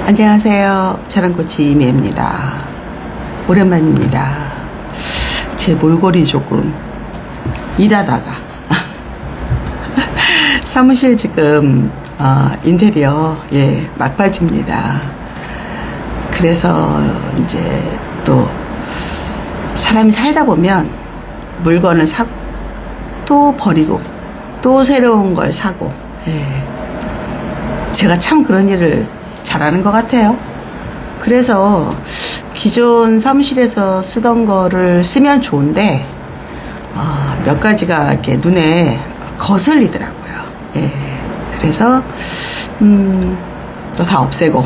안녕하세요. 자랑코치 이미입니다. 오랜만입니다. 제 몰골이 조금 일하다가 사무실 지금 인테리어 막바지입니다. 그래서 이제 또 사람이 살다 보면 물건을 사고 또 버리고 또 새로운 걸 사고 제가 참 그런 일을 잘하는 것 같아요. 그래서 기존 사무실에서 쓰던 거를 쓰면 좋은데 몇 가지가 이렇게 눈에 거슬리더라고요. 그래서 또 다 없애고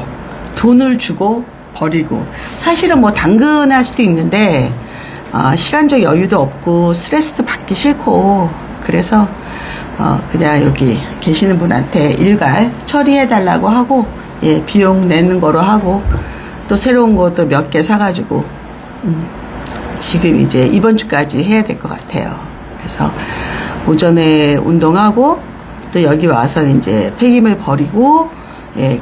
돈을 주고 버리고, 사실은 뭐 당근할 수도 있는데 시간적 여유도 없고 스트레스도 받기 싫고, 그래서 그냥 여기 계시는 분한테 일괄 처리해 달라고 하고 비용 내는 거로 하고, 또 새로운 것도 몇 개 사가지고 지금 이제 이번 주까지 해야 될 것 같아요. 그래서 오전에 운동하고 또 여기 와서 이제 폐기물 버리고,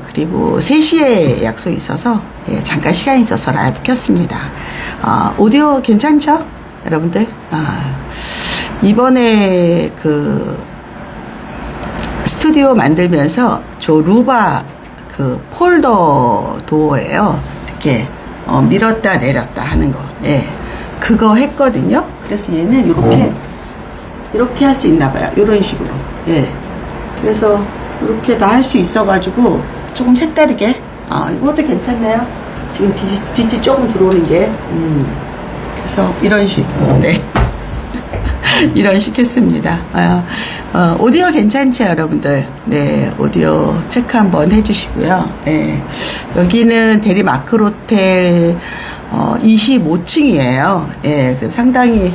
그리고 3시에 약속이 있어서 잠깐 시간이 있어서 라이브 켰습니다. 오디오 괜찮죠? 여러분들? 이번에 그 스튜디오 만들면서 저 루바 그 폴더 도어예요. 이렇게 밀었다 내렸다 하는 거. 그거 했거든요. 그래서 얘는 이렇게 할 수 있나 봐요. 이런 식으로. 그래서 이렇게 다 할 수 있어가지고 조금 색다르게. 이것도 괜찮네요. 지금 빛이 조금 들어오는 게. 그래서 이런 식. 이런 식 했습니다. 오디오 괜찮죠, 여러분들? 오디오 체크 한번 해주시고요. 여기는 대리 마크로텔 25층이에요. 그래서 상당히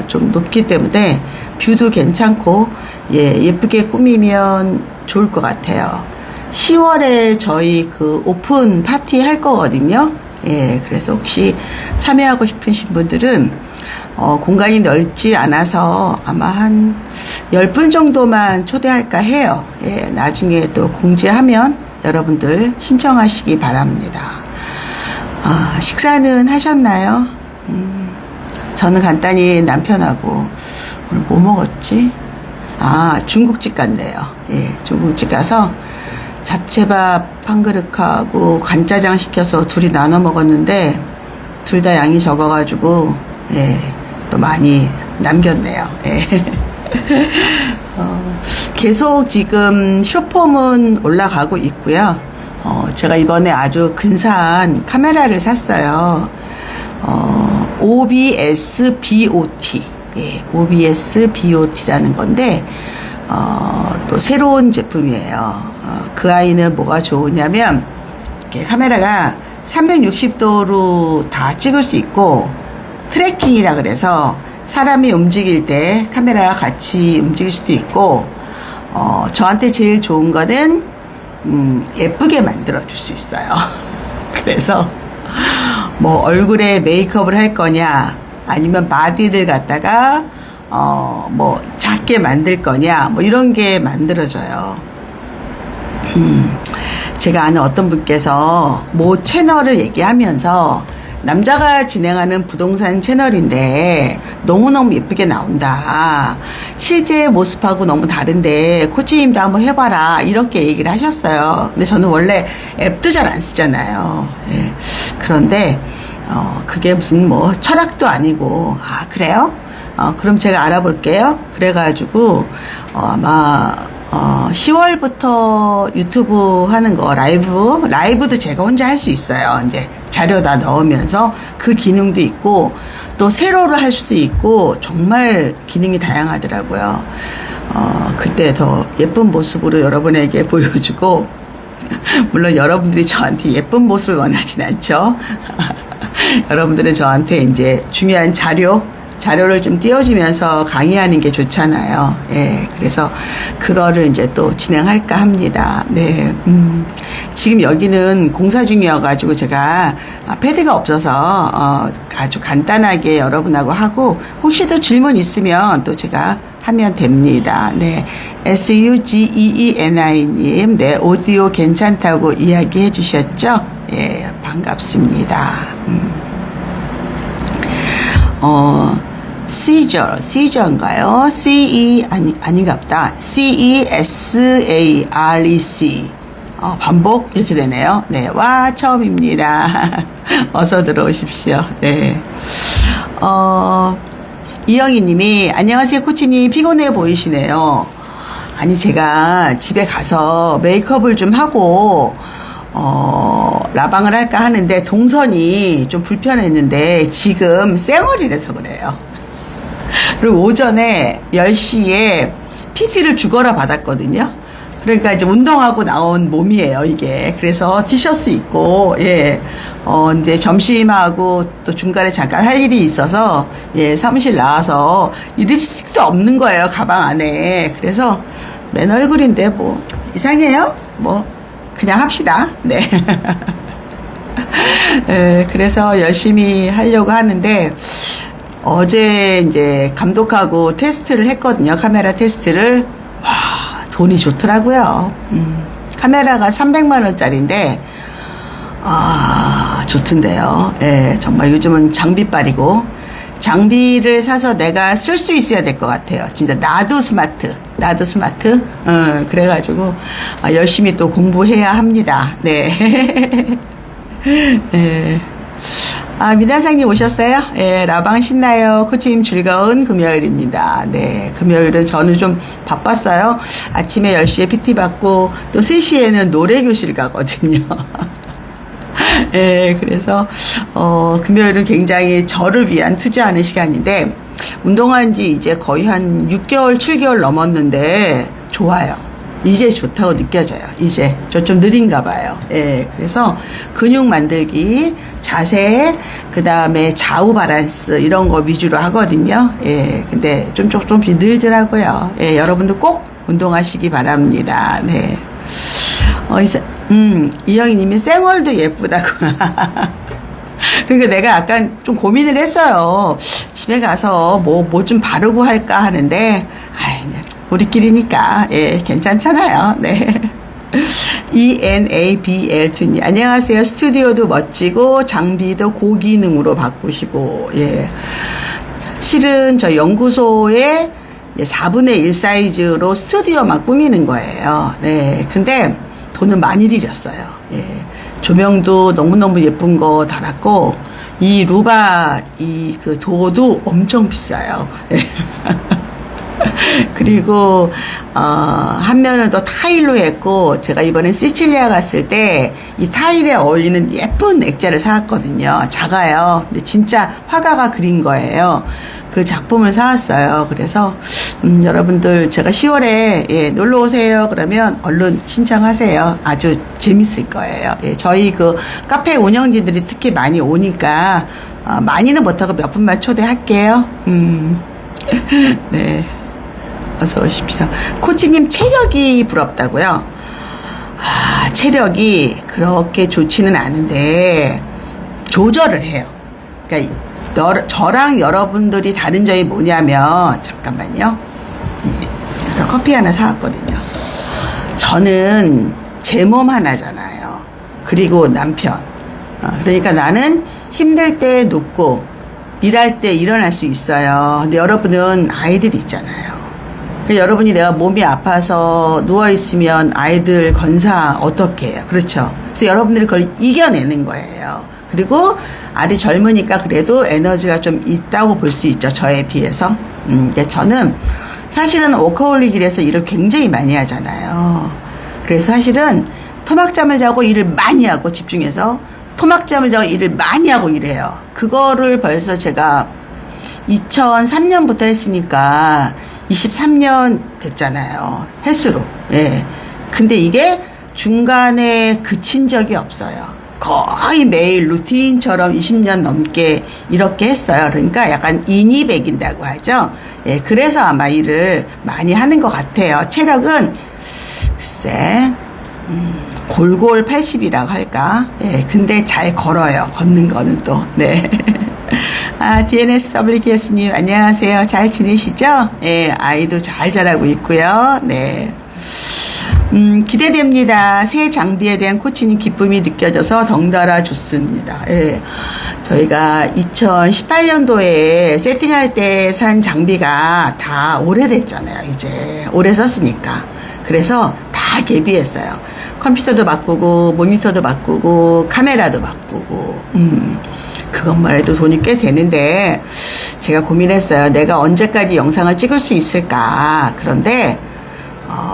좀 높기 때문에 뷰도 괜찮고, 예쁘게 꾸미면 좋을 것 같아요. 10월에 저희 그 오픈 파티 할 거거든요. 그래서 혹시 참여하고 싶으신 분들은 공간이 넓지 않아서 아마 한 10분 정도만 초대할까 해요. 나중에 또 공지하면 여러분들 신청하시기 바랍니다. 식사는 하셨나요? 저는 간단히 남편하고 오늘 뭐 먹었지? 중국집 갔네요. 중국집 가서 잡채밥 한 그릇하고 간짜장 시켜서 둘이 나눠 먹었는데 둘 다 양이 적어가지고 또 많이 남겼네요. 계속 지금 숏폼은 올라가고 있고요. 제가 이번에 아주 근사한 카메라를 샀어요. OBS BOT. OBS BOT라는 건데, 또 새로운 제품이에요. 그 아이는 뭐가 좋으냐면, 이렇게 카메라가 360도로 다 찍을 수 있고, 트래킹이라 그래서 사람이 움직일 때 카메라가 같이 움직일 수도 있고, 저한테 제일 좋은 거는 예쁘게 만들어 줄 수 있어요. 그래서 뭐 얼굴에 메이크업을 할 거냐, 아니면 바디를 갖다가 뭐 작게 만들 거냐, 뭐 이런 게 만들어져요. 제가 아는 어떤 분께서 모 채널을 얘기하면서 남자가 진행하는 부동산 채널인데 너무너무 예쁘게 나온다. 실제 모습하고 너무 다른데 코치님도 한번 해봐라. 이렇게 얘기를 하셨어요. 근데 저는 원래 앱도 잘 안 쓰잖아요. 그런데 그게 무슨 뭐 철학도 아니고, 그래요? 그럼 제가 알아볼게요. 그래가지고 아마 10월부터 유튜브 하는 거 라이브도 제가 혼자 할 수 있어요. 이제 자료 다 넣으면서 그 기능도 있고, 또 세로로 할 수도 있고, 정말 기능이 다양하더라고요. 그때 더 예쁜 모습으로 여러분에게 보여주고, 물론 여러분들이 저한테 예쁜 모습을 원하진 않죠. 여러분들은 저한테 이제 중요한 자료를 좀 띄워주면서 강의하는 게 좋잖아요. 그래서 그거를 이제 또 진행할까 합니다. 지금 여기는 공사 중이어가지고 제가 패드가 없어서 아주 간단하게 여러분하고 하고 혹시 또 질문 있으면 또 제가 하면 됩니다. 네, SUGEENI님, 네, 오디오 괜찮다고 이야기해 주셨죠? 예, 반갑습니다. Caesar인가요? 아닌갑다. CESAREC. 반복 이렇게 되네요. 네, 와 처음입니다. 어서 들어오십시오. 네. 이영희님이 안녕하세요 코치님, 피곤해 보이시네요. 아니 제가 집에 가서 메이크업을 좀 하고 라방을 할까 하는데 동선이 좀 불편했는데 지금 쌩얼이라서 그래요. 그리고 오전에 10시에 PT를 죽어라 받았거든요. 그러니까 이제 운동하고 나온 몸이에요, 이게. 그래서 티셔츠 입고, 예, 이제 점심하고 또 중간에 잠깐 할 일이 있어서, 예, 사무실 나와서 이 립스틱도 없는 거예요, 가방 안에. 그래서 맨 얼굴인데 뭐, 이상해요? 뭐, 그냥 합시다. 네. 예, 그래서 열심히 하려고 하는데, 어제 이제 감독하고 테스트를 했거든요, 카메라 테스트를. 와, 돈이 좋더라고요. 카메라가 300만원짜리인데, 좋던데요. 예, 정말 요즘은 장비빨이고, 장비를 사서 내가 쓸 수 있어야 될 것 같아요. 진짜 나도 스마트. 그래가지고, 열심히 또 공부해야 합니다. 네. 네. 미나상님 오셨어요? 예, 라방 신나요. 코치님 즐거운 금요일입니다. 네, 금요일은 저는 좀 바빴어요. 아침에 10시에 PT 받고 또 3시에는 노래 교실 가거든요. 예, 그래서 금요일은 굉장히 저를 위한 투자하는 시간인데 운동한 지 이제 거의 한 6개월, 7개월 넘었는데 좋아요. 이제 좋다고 느껴져요. 이제 저 좀 느린가 봐요. 예, 그래서 근육 만들기, 자세, 그 다음에 좌우 바란스 이런 거 위주로 하거든요. 예, 근데 조금씩 늘더라고요. 예, 여러분도 꼭 운동하시기 바랍니다. 네. 이영희님이 쌩얼도 예쁘다고. 그러니까 내가 약간 좀 고민을 했어요. 집에 가서 뭐 좀 바르고 할까 하는데, 우리끼리니까, 예, 괜찮잖아요. 네. ENABL2님, 안녕하세요. 스튜디오도 멋지고, 장비도 고기능으로 바꾸시고, 예. 실은 저 연구소에 4분의 1 사이즈로 스튜디오만 꾸미는 거예요. 네. 근데 돈은 많이 들였어요. 예. 조명도 너무너무 예쁜 거 달았고, 이 루바, 그 도도 엄청 비싸요. 예. 그리고 한 면은 더 타일로 했고 제가 이번에 시칠리아 갔을 때 이 타일에 어울리는 예쁜 액자를 사왔거든요. 작아요. 근데 진짜 화가가 그린 거예요. 그 작품을 사왔어요. 그래서 여러분들 제가 10월에 예, 놀러 오세요. 그러면 얼른 신청하세요. 아주 재밌을 거예요. 예, 저희 그 카페 운영진들이 특히 많이 오니까 많이는 못하고 몇 분만 초대할게요. 네. 어서 오십시오. 코치님 체력이 부럽다고요? 체력이 그렇게 좋지는 않은데 조절을 해요. 그러니까 저랑 여러분들이 다른 점이 뭐냐면 잠깐만요. 커피 하나 사왔거든요. 저는 제 몸 하나잖아요. 그리고 남편. 그러니까 나는 힘들 때 눕고 일할 때 일어날 수 있어요. 근데 여러분은 아이들이 있잖아요. 여러분이 내가 몸이 아파서 누워있으면 아이들 건사 어떻게 해요? 그렇죠. 그래서 여러분들이 그걸 이겨내는 거예요. 그리고 아직 젊으니까 그래도 에너지가 좀 있다고 볼 수 있죠. 저에 비해서. 저는 사실은 워커홀릭이라서 일을 굉장히 많이 하잖아요. 그래서 사실은 토막잠을 자고 일을 많이 하고 집중해서 토막잠을 자고 일을 많이 하고 이래요. 그거를 벌써 제가 2003년부터 했으니까 23년 됐잖아요. 횟수로. 예. 근데 이게 중간에 그친 적이 없어요. 거의 매일 루틴처럼 20년 넘게 이렇게 했어요. 그러니까 약간 인이 배긴다고 하죠. 예. 그래서 아마 일을 많이 하는 것 같아요. 체력은 글쎄 골골 80이라고 할까? 예, 근데 잘 걸어요. 걷는 거는 또. 네. 아, DNSWKS님, 안녕하세요. 잘 지내시죠? 예, 아이도 잘 자라고 있고요. 네. 기대됩니다. 새 장비에 대한 코치님 기쁨이 느껴져서 덩달아 좋습니다. 예. 저희가 2018년도에 세팅할 때 산 장비가 다 오래됐잖아요. 이제 오래 썼으니까. 그래서 다 개비했어요. 컴퓨터도 바꾸고 모니터도 바꾸고 카메라도 바꾸고 그것만 해도 돈이 꽤 되는데 제가 고민했어요. 내가 언제까지 영상을 찍을 수 있을까. 그런데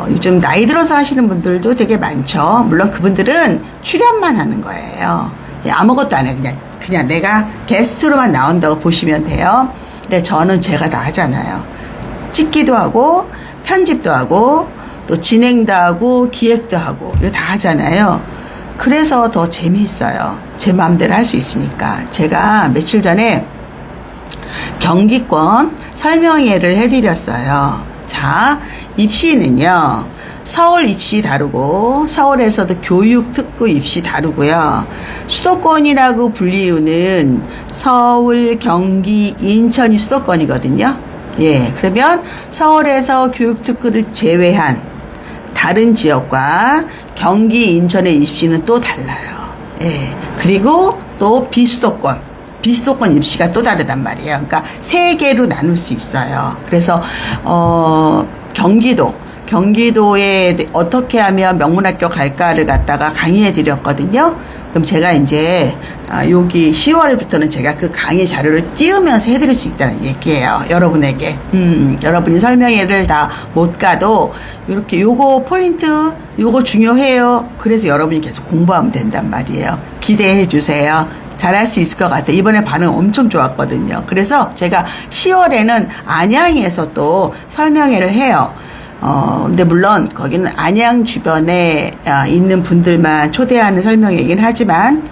요즘 나이 들어서 하시는 분들도 되게 많죠. 물론 그분들은 출연만 하는 거예요. 아무것도 안 해요. 그냥 내가 게스트로만 나온다고 보시면 돼요. 근데 저는 제가 다 하잖아요. 찍기도 하고 편집도 하고 또 진행도 하고 기획도 하고 이거 다 하잖아요. 그래서 더 재미있어요. 제 마음대로 할 수 있으니까. 제가 며칠 전에 경기권 설명회를 해드렸어요. 자, 입시는요. 서울 입시 다르고 서울에서도 교육특구 입시 다르고요. 수도권이라고 불리우는 서울, 경기, 인천이 수도권이거든요. 예, 그러면 서울에서 교육특구를 제외한 다른 지역과 경기, 인천의 입시는 또 달라요. 예, 그리고 또 비수도권 입시가 또 다르단 말이에요. 그러니까 세 개로 나눌 수 있어요. 그래서 경기도에 어떻게 하면 명문학교 갈까를 갖다가 강의해 드렸거든요. 그럼 제가 이제 여기 10월부터는 제가 그 강의 자료를 띄우면서 해드릴 수 있다는 얘기예요. 여러분에게. 여러분이 설명회를 다 못 가도 이렇게 요거 포인트, 요거 중요해요. 그래서 여러분이 계속 공부하면 된단 말이에요. 기대해 주세요. 잘할 수 있을 것 같아요. 이번에 반응 엄청 좋았거든요. 그래서 제가 10월에는 안양에서 또 설명회를 해요. 근데 물론 거기는 안양 주변에 있는 분들만 초대하는 설명회이긴 하지만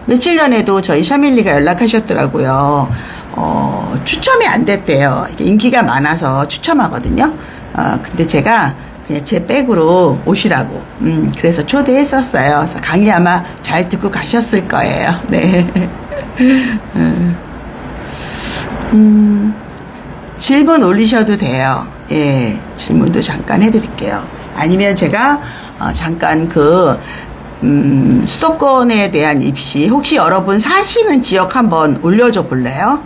며칠 전에도 저희 샤밀리가 연락하셨더라고요. 추첨이 안 됐대요. 인기가 많아서 추첨하거든요. 근데 제가 그냥 제 백으로 오시라고 그래서 초대했었어요. 그래서 강의 아마 잘 듣고 가셨을 거예요. 네. 질문 올리셔도 돼요. 예, 질문도 잠깐 해드릴게요. 아니면 제가 잠깐 수도권에 대한 입시 혹시 여러분 사시는 지역 한번 올려줘 볼래요?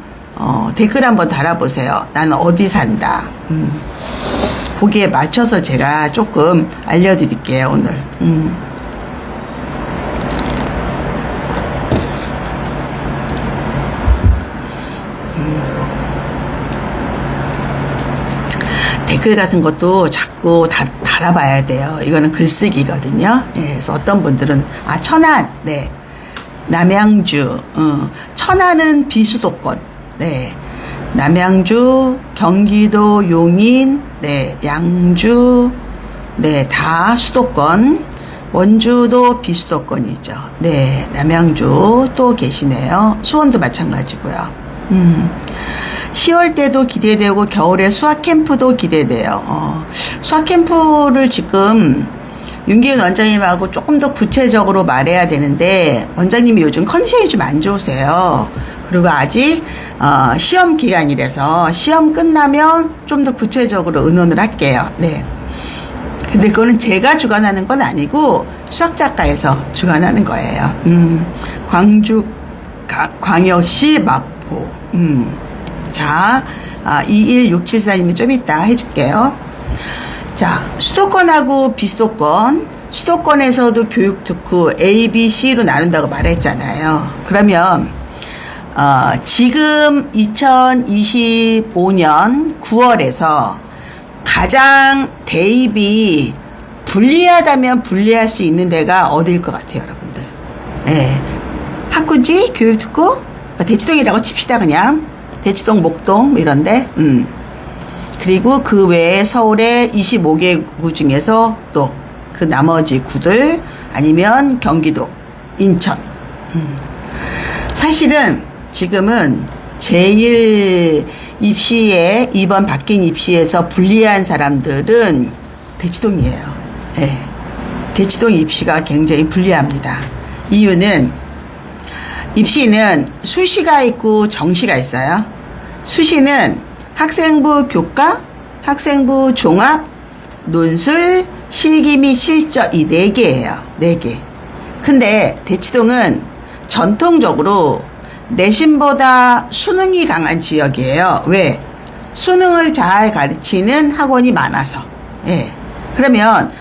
댓글 한번 달아보세요. 나는 어디 산다. 거기에 맞춰서 제가 조금 알려드릴게요, 오늘. 댓글 같은 것도 자꾸 달아봐야 돼요. 이거는 글쓰기거든요. 예, 그래서 어떤 분들은, 천안, 네. 남양주, 천안은 비수도권, 네. 남양주, 경기도, 용인, 네. 양주, 네. 다 수도권. 원주도 비수도권이죠. 네. 남양주 또 계시네요. 수원도 마찬가지고요. 10월 때도 기대되고 겨울에 수학 캠프도 기대돼요. 수학 캠프를 지금 윤기훈 원장님하고 조금 더 구체적으로 말해야 되는데 원장님이 요즘 컨디션이 좀 안 좋으세요. 그리고 아직 시험 기간이라서 시험 끝나면 좀 더 구체적으로 의논을 할게요. 네. 근데 그거는 제가 주관하는 건 아니고 수학작가에서 주관하는 거예요. 광주 광역시 마포. 자, 21674님이 좀 이따 해줄게요. 자, 수도권하고 비수도권, 수도권에서도 교육특구 A, B, C로 나눈다고 말했잖아요. 그러면 지금 2025년 9월에서 가장 대입이 불리하다면 불리할 수 있는 데가 어디일 것 같아요, 여러분들? 네. 학군지, 교육특구, 대치동이라고 칩시다, 그냥. 대치동, 목동, 이런데, 그리고 그 외에 서울의 25개 구 중에서 또 그 나머지 구들, 아니면 경기도, 인천. 사실은 지금은 제일 입시에, 이번 바뀐 입시에서 불리한 사람들은 대치동이에요. 네. 대치동 입시가 굉장히 불리합니다. 이유는 입시는 수시가 있고 정시가 있어요. 수시는 학생부 교과, 학생부 종합, 논술, 실기 및 실전 이 4개예요. 4개. 근데 대치동은 전통적으로 내신보다 수능이 강한 지역이에요. 왜? 수능을 잘 가르치는 학원이 많아서. 예. 그러면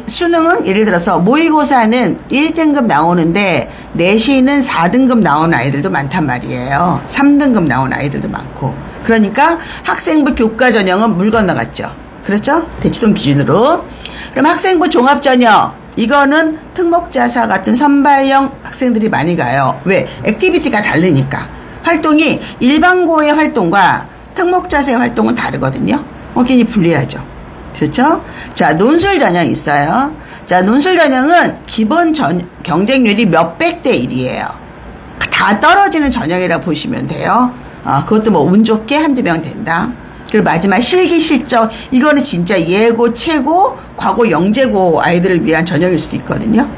수능은 예를 들어서 모의고사는 1등급 나오는데 내신은 4등급 나오는 아이들도 많단 말이에요. 3등급 나오는 아이들도 많고. 그러니까 학생부 교과 전형은 물 건너갔죠. 그렇죠? 대치동 기준으로. 그럼 학생부 종합 전형 이거는 특목자사 같은 선발형 학생들이 많이 가요. 왜? 액티비티가 다르니까. 활동이 일반고의 활동과 특목자사의 활동은 다르거든요. 굉장히 불리하죠. 그렇죠? 자, 논술 전형이 있어요. 자, 논술 전형은 기본 경쟁률이 몇백 대 1이에요. 다 떨어지는 전형이라고 보시면 돼요. 그것도 뭐 운 좋게 한두 명 된다. 그리고 마지막 실기 실적 이거는 진짜 예고, 최고, 과고, 영재고 아이들을 위한 전형일 수도 있거든요.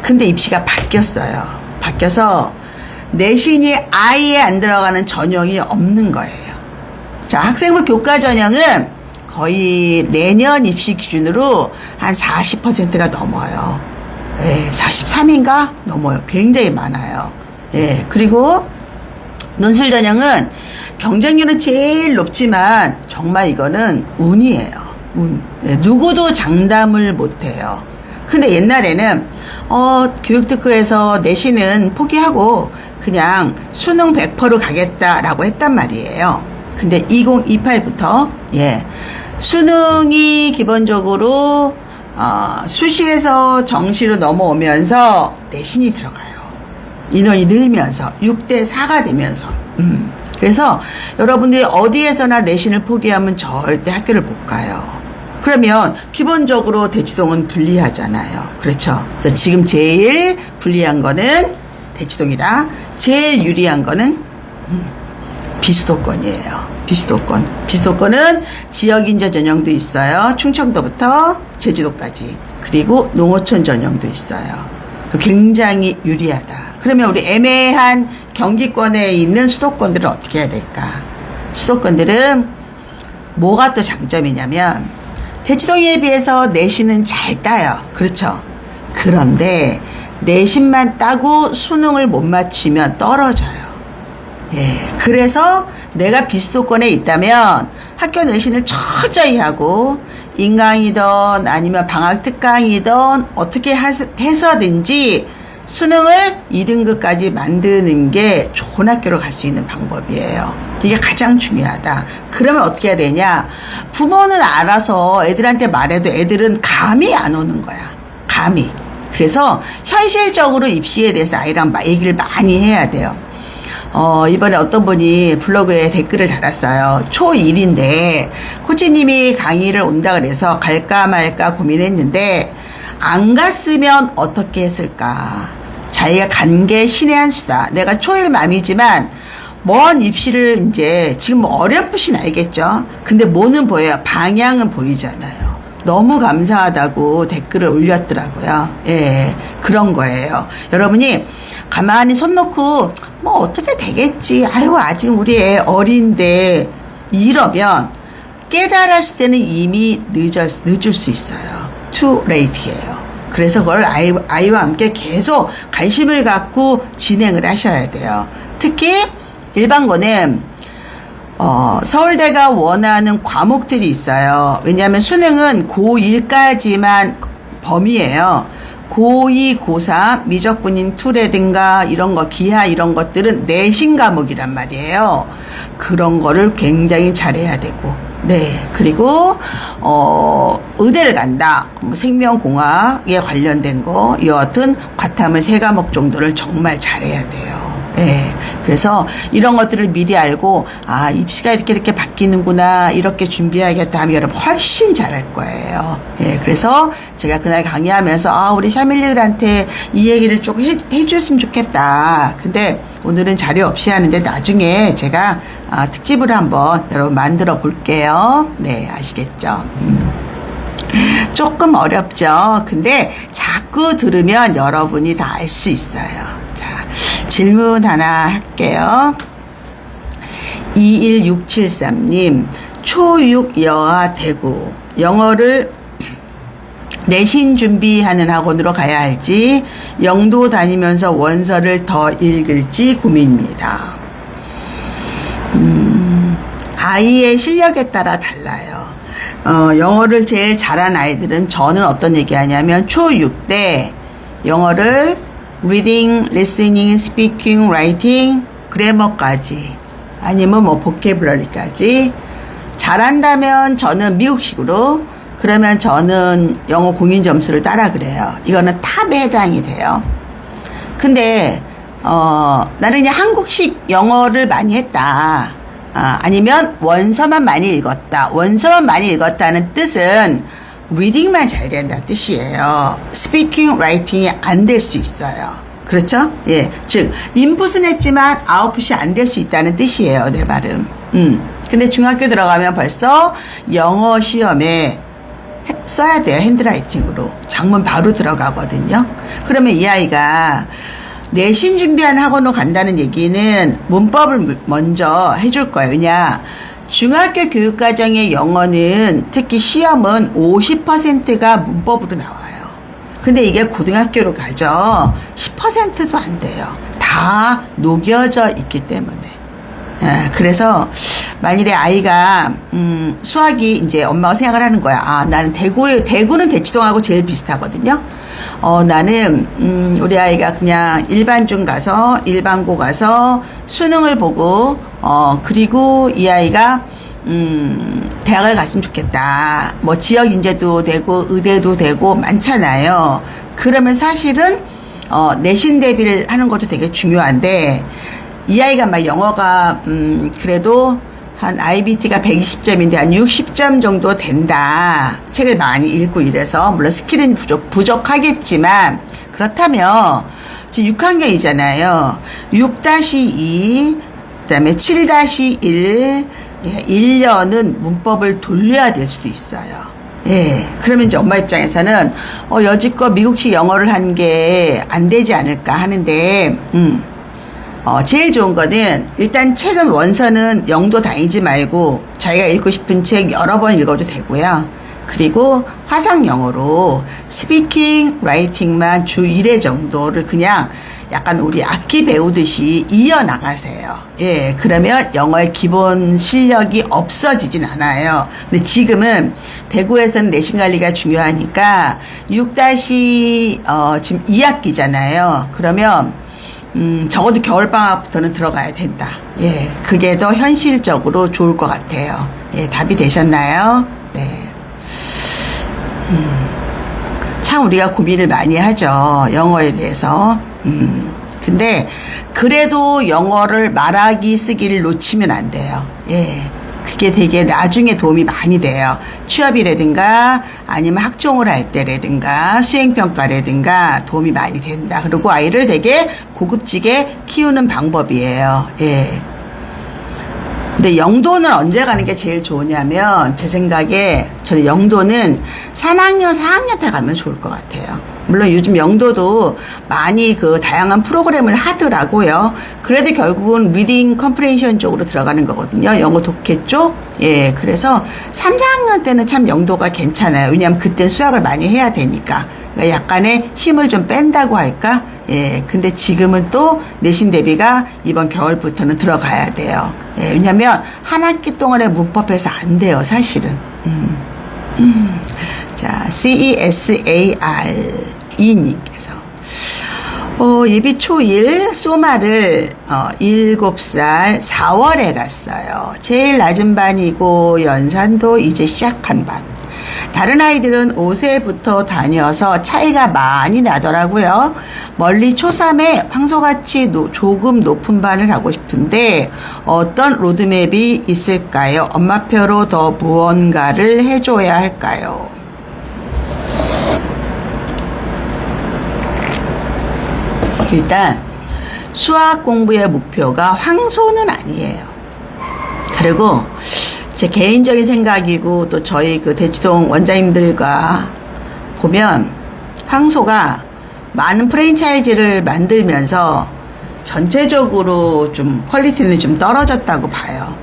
근데 입시가 바뀌었어요. 바뀌어서 내신이 아예 안 들어가는 전형이 없는 거예요. 자, 학생부 교과 전형은 거의 내년 입시 기준으로 한 40%가 넘어요. 예, 43인가? 넘어요. 굉장히 많아요. 예, 그리고 논술 전형은 경쟁률은 제일 높지만 정말 이거는 운이에요. 운. 예, 누구도 장담을 못해요. 근데 옛날에는 교육특구에서 내신은 포기하고 그냥 수능 100%로 가겠다라고 했단 말이에요. 근데 2028부터 수능이 기본적으로 수시에서 정시로 넘어오면서 내신이 들어가요. 인원이 늘면서 6대 4가 되면서 그래서 여러분들이 어디에서나 내신을 포기하면 절대 학교를 못 가요. 그러면 기본적으로 대치동은 불리하잖아요. 그렇죠. 그래서 지금 제일 불리한 거는 대치동이다. 제일 유리한 거는 비수도권이에요. 비수도권. 비수도권은 지역인재 전형도 있어요. 충청도부터 제주도까지. 그리고 농어촌 전형도 있어요. 굉장히 유리하다. 그러면 우리 애매한 경기권에 있는 수도권들은 어떻게 해야 될까? 수도권들은 뭐가 또 장점이냐면 대치동에 비해서 내신은 잘 따요. 그렇죠. 그런데 내신만 따고 수능을 못 맞추면 떨어져요. 예, 그래서 내가 비수도권에 있다면 학교 내신을 철저히 하고 인강이든 아니면 방학 특강이든 어떻게 해서든지 수능을 2등급까지 만드는 게 좋은 학교로 갈 수 있는 방법이에요. 이게 가장 중요하다. 그러면 어떻게 해야 되냐? 부모는 알아서 애들한테 말해도 애들은 감이 안 오는 거야. 감이. 그래서 현실적으로 입시에 대해서 아이랑 얘기를 많이 해야 돼요. 이번에 어떤 분이 블로그에 댓글을 달았어요. 초1인데 코치님이 강의를 온다 그래서 갈까 말까 고민했는데 안 갔으면 어떻게 했을까? 자기가 간 게 신의 한 수다. 내가 초1 맘이지만 먼 입시를 이제 지금 어렴풋이 알겠죠? 근데 뭐는 보여요? 방향은 보이잖아요. 너무 감사하다고 댓글을 올렸더라고요. 예, 그런 거예요. 여러분이 가만히 손 놓고 뭐 어떻게 되겠지. 아유, 아직 우리 애 어린데 이러면 깨달았을 때는 이미 늦을 수 있어요. too late예요. 그래서 그걸 아이와 함께 계속 관심을 갖고 진행을 하셔야 돼요. 특히 일반고는 서울대가 원하는 과목들이 있어요. 왜냐하면 수능은 고1까지만 범위예요. 고2, 고3, 미적분인 투라든가 이런 거, 기하 이런 것들은 내신 과목이란 말이에요. 그런 거를 굉장히 잘해야 되고. 네. 그리고, 의대를 간다. 생명공학에 관련된 거, 여하튼 과탐을 3과목 정도를 정말 잘해야 돼요. 예. 그래서 이런 것들을 미리 알고, 입시가 이렇게 바뀌는구나, 이렇게 준비해야겠다 하면 여러분 훨씬 잘할 거예요. 예. 그래서 제가 그날 강의하면서, 우리 샤밀리들한테 이 얘기를 조금 해줬으면 좋겠다. 근데 오늘은 자료 없이 하는데 나중에 제가 특집을 한번 여러분 만들어 볼게요. 네. 아시겠죠? 조금 어렵죠. 근데 자꾸 들으면 여러분이 다 알 수 있어요. 자, 질문 하나 할게요. 21673님, 초6 여아 대구. 영어를 내신 준비하는 학원으로 가야 할지, 영도 다니면서 원서를 더 읽을지 고민입니다. 아이의 실력에 따라 달라요. 영어를 제일 잘하는 아이들은 저는 어떤 얘기 하냐면 초6 때 영어를 reading, listening, speaking, writing, 그래머까지 아니면 뭐 보캐블러리까지 잘한다면 저는 미국식으로 그러면 저는 영어 공인 점수를 따라 그래요. 이거는 탑에 해당이 돼요. 근데 나는 그냥 한국식 영어를 많이 했다. 아니면 원서만 많이 읽었다. 원서만 많이 읽었다는 뜻은 리딩만 잘 된다는 뜻이에요. 스피킹, 라이팅이 안 될 수 있어요. 그렇죠? 예. 즉, 인풋은 했지만 아웃풋이 안 될 수 있다는 뜻이에요. 내 말은. 근데 중학교 들어가면 벌써 영어 시험에 써야 돼요. 핸드라이팅으로. 장문 바로 들어가거든요. 그러면 이 아이가 내신 준비하는 학원으로 간다는 얘기는 문법을 먼저 해줄 거예요. 왜냐, 중학교 교육과정의 영어는 특히 시험은 50%가 문법으로 나와요. 근데 이게 고등학교로 가죠. 10%도 안 돼요. 다 녹여져 있기 때문에. 그래서 만일에 아이가 수학이 이제 엄마가 생각을 하는 거야. 나는 대구는 대치동하고 제일 비슷하거든요. 나는 우리 아이가 그냥 일반중 가서 일반고 가서 수능을 보고 그리고 이 아이가 대학을 갔으면 좋겠다. 뭐 지역 인재도 되고 의대도 되고 많잖아요. 그러면 사실은 내신 대비를 하는 것도 되게 중요한데 이 아이가 막 영어가 그래도 한 IBT가 120점인데 한 60점 정도 된다. 책을 많이 읽고 이래서 물론 스킬은 부족하겠지만 그렇다면 지금 6학년이잖아요. 6-2 그다음에 7-1 1년은 문법을 돌려야 될 수도 있어요. 예. 그러면 이제 엄마 입장에서는 여지껏 미국식 영어를 한 게 안 되지 않을까 하는데 제일 좋은 거는 일단 책은 원서는 영도 다니지 말고 자기가 읽고 싶은 책 여러 번 읽어도 되고요. 그리고 화상 영어로 스피킹, 라이팅만 주 1회 정도를 그냥 약간 우리 악기 배우듯이 이어나가세요. 예, 그러면 영어의 기본 실력이 없어지진 않아요. 근데 지금은 대구에서는 내신 관리가 중요하니까 6- 지금 2학기잖아요. 그러면 적어도 겨울방학부터는 들어가야 된다. 예, 그게 더 현실적으로 좋을 것 같아요. 예, 답이 되셨나요? 네. 참 우리가 고민을 많이 하죠. 영어에 대해서. 근데 그래도 영어를 말하기 쓰기를 놓치면 안 돼요. 예. 그게 되게 나중에 도움이 많이 돼요. 취업이라든가 아니면 학종을 할 때라든가 수행평가라든가 도움이 많이 된다. 그리고 아이를 되게 고급지게 키우는 방법이에요. 예. 근데 영도는 언제 가는 게 제일 좋으냐면 제 생각에 저는 영도는 3학년, 4학년 때 가면 좋을 것 같아요. 물론 요즘 영도도 많이 그 다양한 프로그램을 하더라고요. 그래도 결국은 리딩 컴프레hen션 쪽으로 들어가는 거거든요. 영어 독해 쪽. 예, 그래서 3, 4학년 때는 참 영도가 괜찮아요. 왜냐하면 그때는 수학을 많이 해야 되니까. 그러니까 약간의 힘을 좀 뺀다고 할까? 예, 근데 지금은 또 내신 대비가 이번 겨울부터는 들어가야 돼요. 예, 왜냐면 한 학기 동안의 문법에서 안 돼요, 사실은. 자, CESAR 이님께서 예비 초1 소마를 7살 4월에 갔어요. 제일 낮은 반이고 연산도 이제 시작한 반. 다른 아이들은 5세부터 다녀서 차이가 많이 나더라고요. 멀리 초3에 황소같이 조금 높은 반을 가고 싶은데 어떤 로드맵이 있을까요? 엄마표로 더 무언가를 해줘야 할까요? 일단 수학 공부의 목표가 황소는 아니에요. 그리고 제 개인적인 생각이고 또 저희 그 대치동 원장님들과 보면 황소가 많은 프랜차이즈를 만들면서 전체적으로 좀 퀄리티는 좀 떨어졌다고 봐요.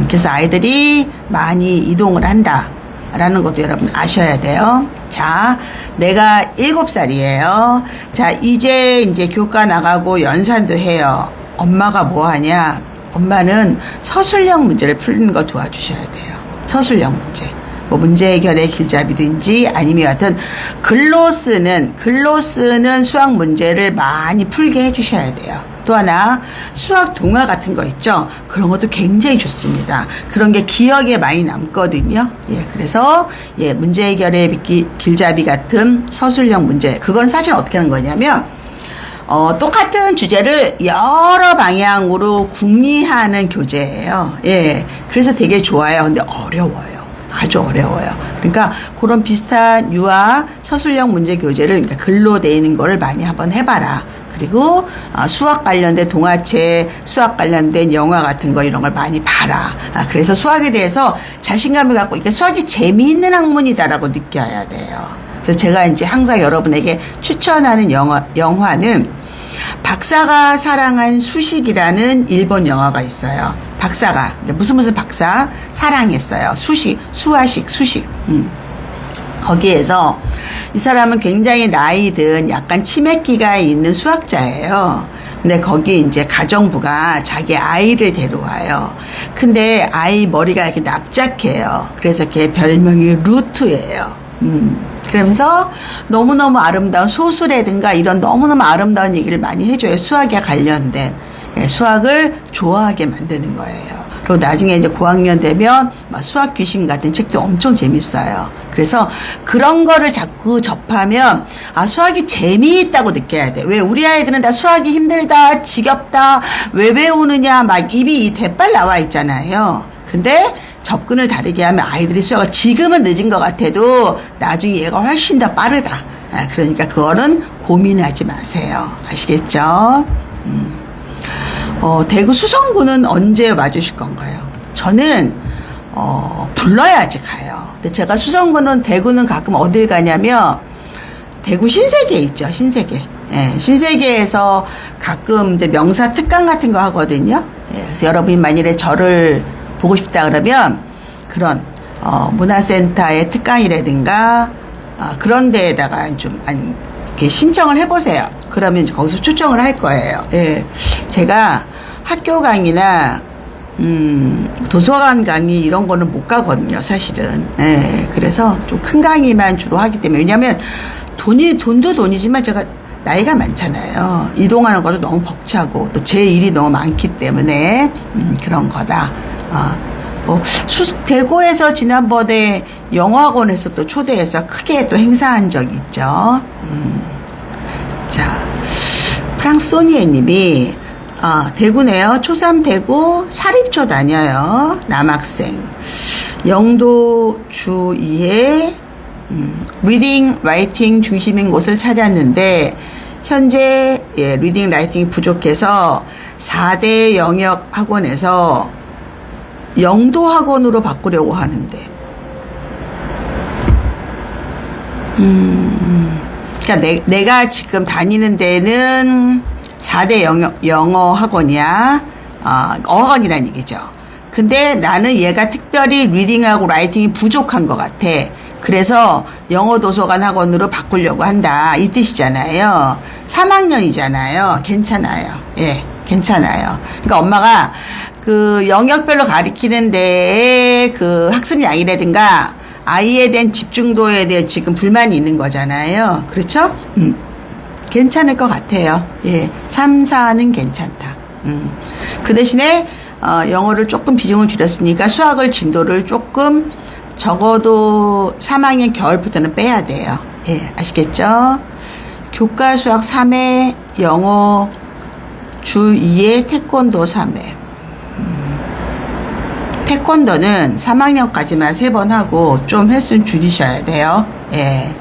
그래서 아이들이 많이 이동을 한다라는 것도 여러분 아셔야 돼요. 자, 내가 7살이에요. 자, 이제 교과 나가고 연산도 해요. 엄마가 뭐 하냐? 엄마는 서술형 문제를 푸는 거 도와주셔야 돼요. 서술형 문제. 뭐 문제 해결의 길잡이든지 아니면 여하튼 글로 쓰는 수학 문제를 많이 풀게 해주셔야 돼요. 또 하나 수학 동화 같은 거 있죠. 그런 것도 굉장히 좋습니다. 그런 게 기억에 많이 남거든요. 예, 그래서 예, 문제 해결의 길잡이 같은 서술형 문제. 그건 사실 어떻게 하는 거냐면 똑같은 주제를 여러 방향으로 궁리하는 교재예요. 예, 그래서 되게 좋아요. 근데 어려워요. 아주 어려워요. 그러니까 그런 비슷한 유아 서술형 문제 교재를 그러니까 글로 돼 있는 거를 많이 한번 해봐라. 그리고 수학 관련된 동화책, 수학 관련된 영화 같은 거 이런 걸 많이 봐라. 그래서 수학에 대해서 자신감을 갖고 이게 수학이 재미있는 학문이다라고 느껴야 돼요. 그래서 제가 이제 항상 여러분에게 추천하는 영화는 박사가 사랑한 수식이라는 일본 영화가 있어요. 박사가 무슨 박사 사랑했어요. 수식. 거기에서 이 사람은 굉장히 나이 든 약간 치매기가 있는 수학자예요. 근데 거기 이제 가정부가 자기 아이를 데려와요. 근데 아이 머리가 이렇게 납작해요. 그래서 걔 별명이 루트예요. 그러면서 너무너무 아름다운 소수라든가 이런 너무너무 아름다운 얘기를 많이 해줘요. 수학에 관련된. 수학을 좋아하게 만드는 거예요. 그리고 나중에 이제 고학년 되면 막 수학 귀신 같은 책도 엄청 재밌어요. 그래서 그런 거를 자꾸 접하면 수학이 재미있다고 느껴야 돼. 왜 우리 아이들은 다 수학이 힘들다, 지겹다, 왜 배우느냐 막 입이 대빨 나와 있잖아요. 근데 접근을 다르게 하면 아이들이 수학을 지금은 늦은 것 같아도 나중에 얘가 훨씬 더 빠르다. 그러니까 그거는 고민하지 마세요. 아시겠죠? 대구 수성구는 언제 와주실 건가요? 저는 불러야지 가요. 근데 제가 수성구는 대구는 가끔 어딜 가냐면 대구 신세계 있죠. 신세계. 예, 신세계에서 가끔 이제 명사 특강 같은 거 하거든요. 예, 그래서 여러분이 만일에 저를 보고 싶다 그러면 그런 문화센터의 특강이라든가 그런 데에다가 좀 이렇게 신청을 해보세요. 그러면 이제 거기서 초청을 할 거예요. 예, 제가 학교 강의나 도서관 강의 이런 거는 못 가거든요, 사실은. 예, 그래서 좀 큰 강의만 주로 하기 때문에. 왜냐면 돈도 돈이지만 제가 나이가 많잖아요. 이동하는 것도 너무 벅차고 또 제 일이 너무 많기 때문에 그런 거다. 대구에서 지난번에 영어학원에서 또 초대해서 크게 또 행사한 적이 있죠. 자, 프랑스 소니에 님이 대구네요. 초3 대구 사립초 다녀요. 남학생. 영도 주 2에 리딩, 라이팅 중심인 곳을 찾았는데 현재 리딩, 라이팅이 부족해서 4대 영역 학원에서 영도 학원으로 바꾸려고 하는데 그러니까 내가 지금 다니는 데는 4대 영어 학원이야. 어학원이란 얘기죠. 근데 나는 얘가 특별히 리딩하고 라이팅이 부족한 것 같아. 그래서 영어 도서관 학원으로 바꾸려고 한다. 이 뜻이잖아요. 3학년이잖아요. 괜찮아요. 예, 괜찮아요. 그러니까 엄마가 그 영역별로 가리키는데 그 학습 양이라든가 아이에 대한 집중도에 대해 지금 불만이 있는 거잖아요. 그렇죠? 괜찮을 것 같아요. 예, 3, 4는 괜찮다. 그 대신에 영어를 조금 비중을 줄였으니까 수학을 진도를 조금 적어도 3학년 겨울부터는 빼야 돼요. 예, 아시겠죠? 교과 수학 3회, 영어 주 2회, 태권도 3회. 태권도는 3학년까지만 3번 하고 좀 횟수는 줄이셔야 돼요. 예.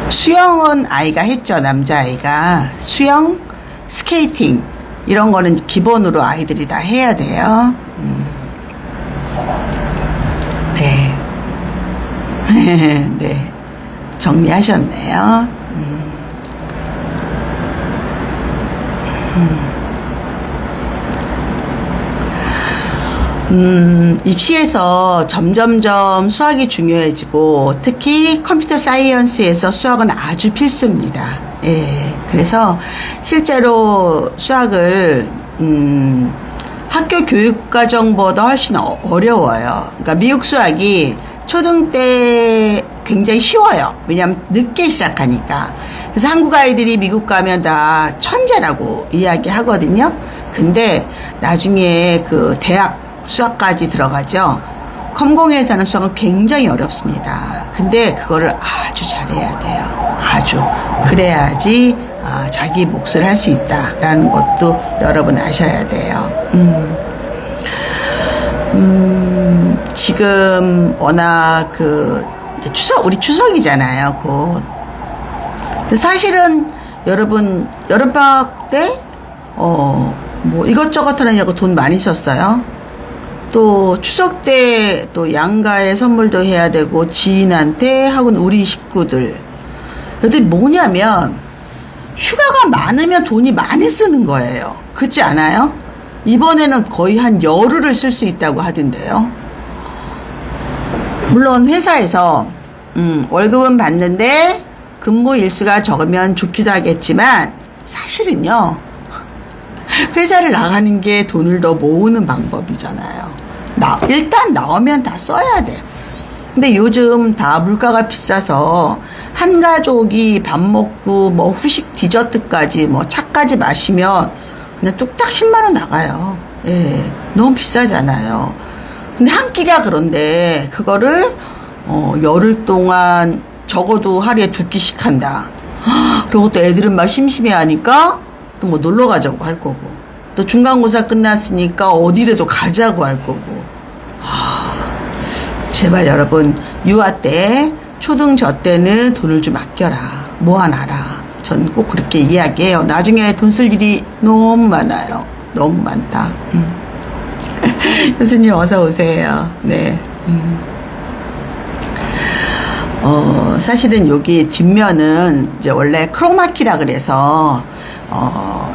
수영은 아이가 했죠. 남자아이가. 수영, 스케이팅. 이런 거는 기본으로 아이들이 다 해야 돼요. 네. 네. 정리하셨네요. 입시에서 점점점 수학이 중요해지고 특히 컴퓨터 사이언스에서 수학은 아주 필수입니다. 예, 그래서 실제로 수학을 학교 교육과정보다 훨씬 어려워요. 그러니까 미국 수학이 초등 때 굉장히 쉬워요. 왜냐하면 늦게 시작하니까. 그래서 한국 아이들이 미국 가면 다 천재라고 이야기하거든요. 근데 나중에 그 대학 수학까지 들어가죠. 컴공에서는 수학은 굉장히 어렵습니다. 근데 그거를 아주 잘해야 돼요. 아주. 그래야지 자기 몫을 할 수 있다라는 것도 여러분 아셔야 돼요. 지금 워낙 이제 우리 추석이잖아요, 곧. 근데 사실은 여러분, 여름방학 때, 뭐 이것저것 하느냐고 돈 많이 썼어요. 또 추석 때 또 양가에 선물도 해야 되고 지인한테 하고 우리 식구들. 여기 뭐냐면 휴가가 많으면 돈이 많이 쓰는 거예요. 그렇지 않아요? 이번에는 거의 한 열흘을 쓸 수 있다고 하던데요. 물론 회사에서 월급은 받는데 근무 일수가 적으면 좋기도 하겠지만 사실은요. 회사를 나가는 게 돈을 더 모으는 방법이잖아요. 일단 나오면 다 써야 돼. 근데 요즘 다 물가가 비싸서 한 가족이 밥 먹고 뭐 후식 디저트까지 뭐 차까지 마시면 그냥 뚝딱 10만 원 나가요. 예, 너무 비싸잖아요. 근데 한 끼가 그런데 그거를 열흘 동안 적어도 하루에 2끼씩 한다. 그리고 또 애들은 막 심심해하니까 또 뭐 놀러 가자고 할 거고 또 중간고사 끝났으니까 어디라도 가자고 할 거고. 제발 여러분 유아 때 초등 저 때는 돈을 좀 아껴라, 모아놔라. 전 꼭 그렇게 이야기해요. 나중에 돈 쓸 일이 너무 많아요. 너무 많다. 교수님 어서 오세요. 네. 사실은 여기 뒷면은 이제 원래 크로마키라 그래서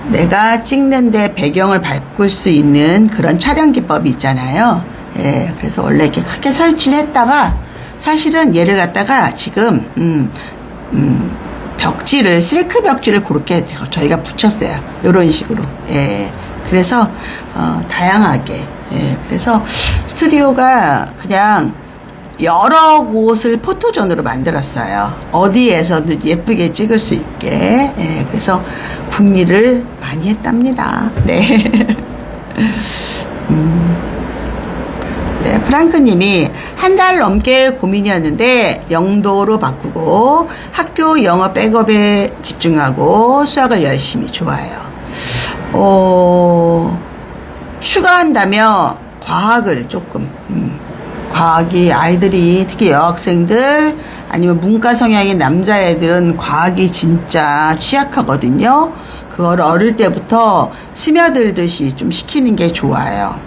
내가 찍는데 배경을 바꿀 수 있는 그런 촬영 기법이 있잖아요. 예, 그래서 원래 이렇게 크게 설치를 했다가 사실은 얘를 갖다가 지금 벽지를 실크 벽지를 그렇게 저희가 붙였어요. 이런 식으로. 예, 그래서 다양하게. 예, 그래서 스튜디오가 그냥 여러 곳을 포토존으로 만들었어요. 어디에서든 예쁘게 찍을 수 있게. 예, 그래서 궁리를 많이 했답니다. 네. 네, 프랑크님이 한 달 넘게 고민이었는데 영도로 바꾸고 학교 영어 백업에 집중하고 수학을 열심히. 좋아요. 추가한다면 과학을 조금. 과학이 아이들이 특히 여학생들 아니면 문과 성향의 남자애들은 과학이 진짜 취약하거든요. 그걸 어릴 때부터 스며들듯이 좀 시키는 게 좋아요.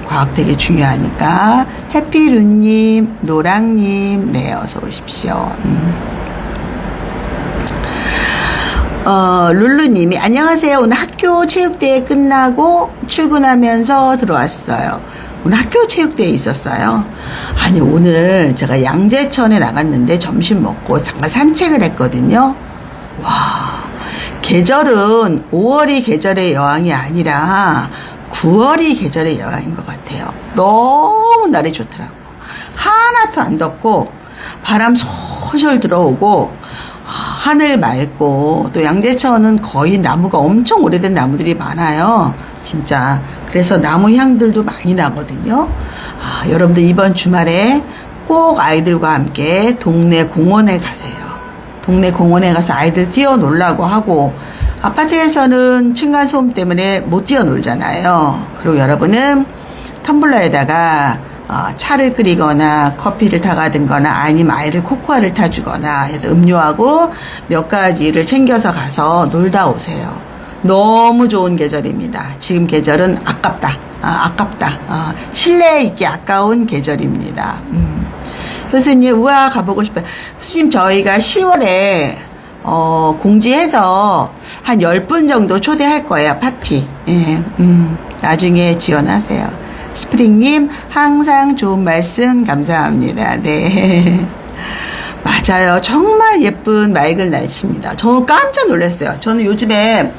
과학 되게 중요하니까. 해피루님, 노랑님, 네, 어서 오십시오. 룰루님이 안녕하세요. 오늘 학교 체육대회 끝나고 출근하면서 들어왔어요. 오늘 학교 체육대회 있었어요. 아니 오늘 제가 양재천에 나갔는데 점심 먹고 잠깐 산책을 했거든요. 와, 계절은 5월이 계절의 여왕이 아니라 9월이 계절의 여왕인 것 같아요. 너무 날이 좋더라고. 하나도 안 덥고 바람 솔솔 들어오고 하늘 맑고 또 양재천은 거의 나무가 엄청 오래된 나무들이 많아요. 진짜. 그래서 나무 향들도 많이 나거든요. 여러분들 이번 주말에 꼭 아이들과 함께 동네 공원에 가세요. 동네 공원에 가서 아이들 뛰어놀라고 하고 아파트에서는 층간소음 때문에 못 뛰어놀잖아요. 그리고 여러분은 텀블러에다가 차를 끓이거나 커피를 타가든거나 아니면 아이들 코코아를 타주거나 해서 음료하고 몇 가지를 챙겨서 가서 놀다 오세요. 너무 좋은 계절입니다. 지금 계절은 아깝다. 아깝다. 실내에 있기 아까운 계절입니다. 교수님, 우와, 가보고 싶어요. 교수님, 저희가 10월에, 공지해서 한 10분 정도 초대할 거예요, 파티. 예, 나중에 지원하세요. 스프링님, 항상 좋은 말씀 감사합니다. 네. 맞아요. 정말 예쁜 맑은 날씨입니다. 저는 깜짝 놀랐어요. 저는 요즘에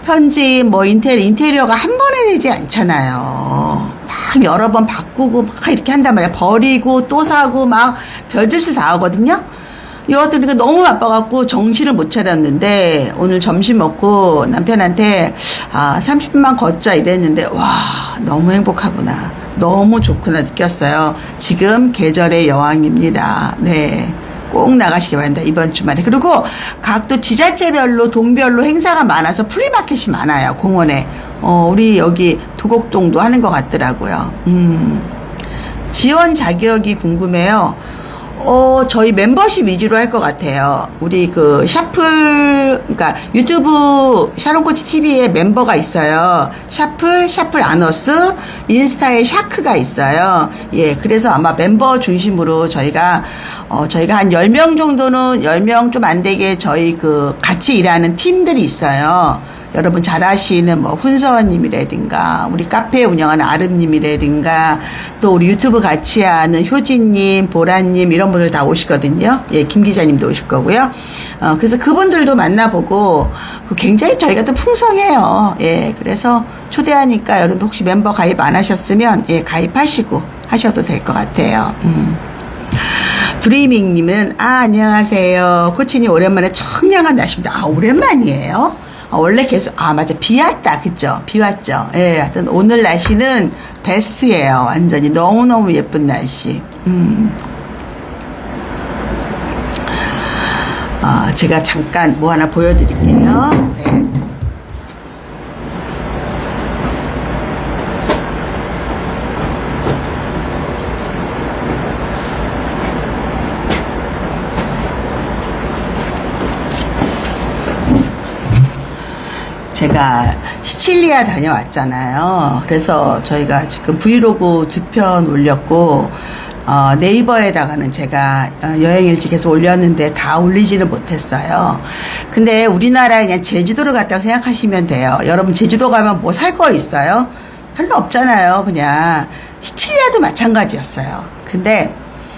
편집, 인테리어가 한 번에 되지 않잖아요. 막 여러 번 바꾸고 막 이렇게 한단 말이에요. 버리고 또 사고 막 별짓을 다 하거든요. 이것들이 너무 바빠갖고 정신을 못 차렸는데 오늘 점심 먹고 남편한테 30분만 걷자 이랬는데 와 너무 행복하구나. 너무 좋구나 느꼈어요. 지금 계절의 여왕입니다. 네. 꼭 나가시기 바랍니다. 이번 주말에. 그리고 각 또 지자체별로 동별로 행사가 많아서 프리마켓이 많아요. 공원에. 우리 여기 도곡동도 하는 것 같더라고요. 지원 자격이 궁금해요. 저희 멤버십 위주로 할 것 같아요. 우리 그러니까 유튜브 샤론코치 TV에 멤버가 있어요. 샤플 아너스, 인스타에 샤크가 있어요. 예, 그래서 아마 멤버 중심으로 저희가 한 10명 정도는 10명 좀 안 되게 저희 같이 일하는 팀들이 있어요. 여러분 잘 아시는 훈서원님이라든가 우리 카페 운영하는 아름님이라든가 또 우리 유튜브 같이 하는 효진님, 보라님 이런 분들 다 오시거든요. 예, 김 기자님도 오실 거고요. 그래서 그분들도 만나보고 굉장히 저희가 또 풍성해요. 예, 그래서 초대하니까 여러분도 혹시 멤버 가입 안 하셨으면 예, 가입하시고 하셔도 될 것 같아요. 드리밍님은 안녕하세요. 코치님 오랜만에 청량한 날씨입니다. 오랜만이에요. 원래 계속, 맞아. 비 왔다. 그죠? 비 왔죠? 예, 하여튼 오늘 날씨는 베스트예요. 완전히. 너무너무 예쁜 날씨. 제가 잠깐 뭐 하나 보여드릴게요. 네. 제가 시칠리아 다녀왔잖아요. 그래서 저희가 지금 브이로그 2편 올렸고 네이버에다가는 제가 여행일지 계속 올렸는데 다 올리지는 못했어요. 근데 우리나라에 그냥 제주도를 갔다고 생각하시면 돼요. 여러분 제주도 가면 뭐 살 거 있어요? 별로 없잖아요. 그냥 시칠리아도 마찬가지였어요. 근데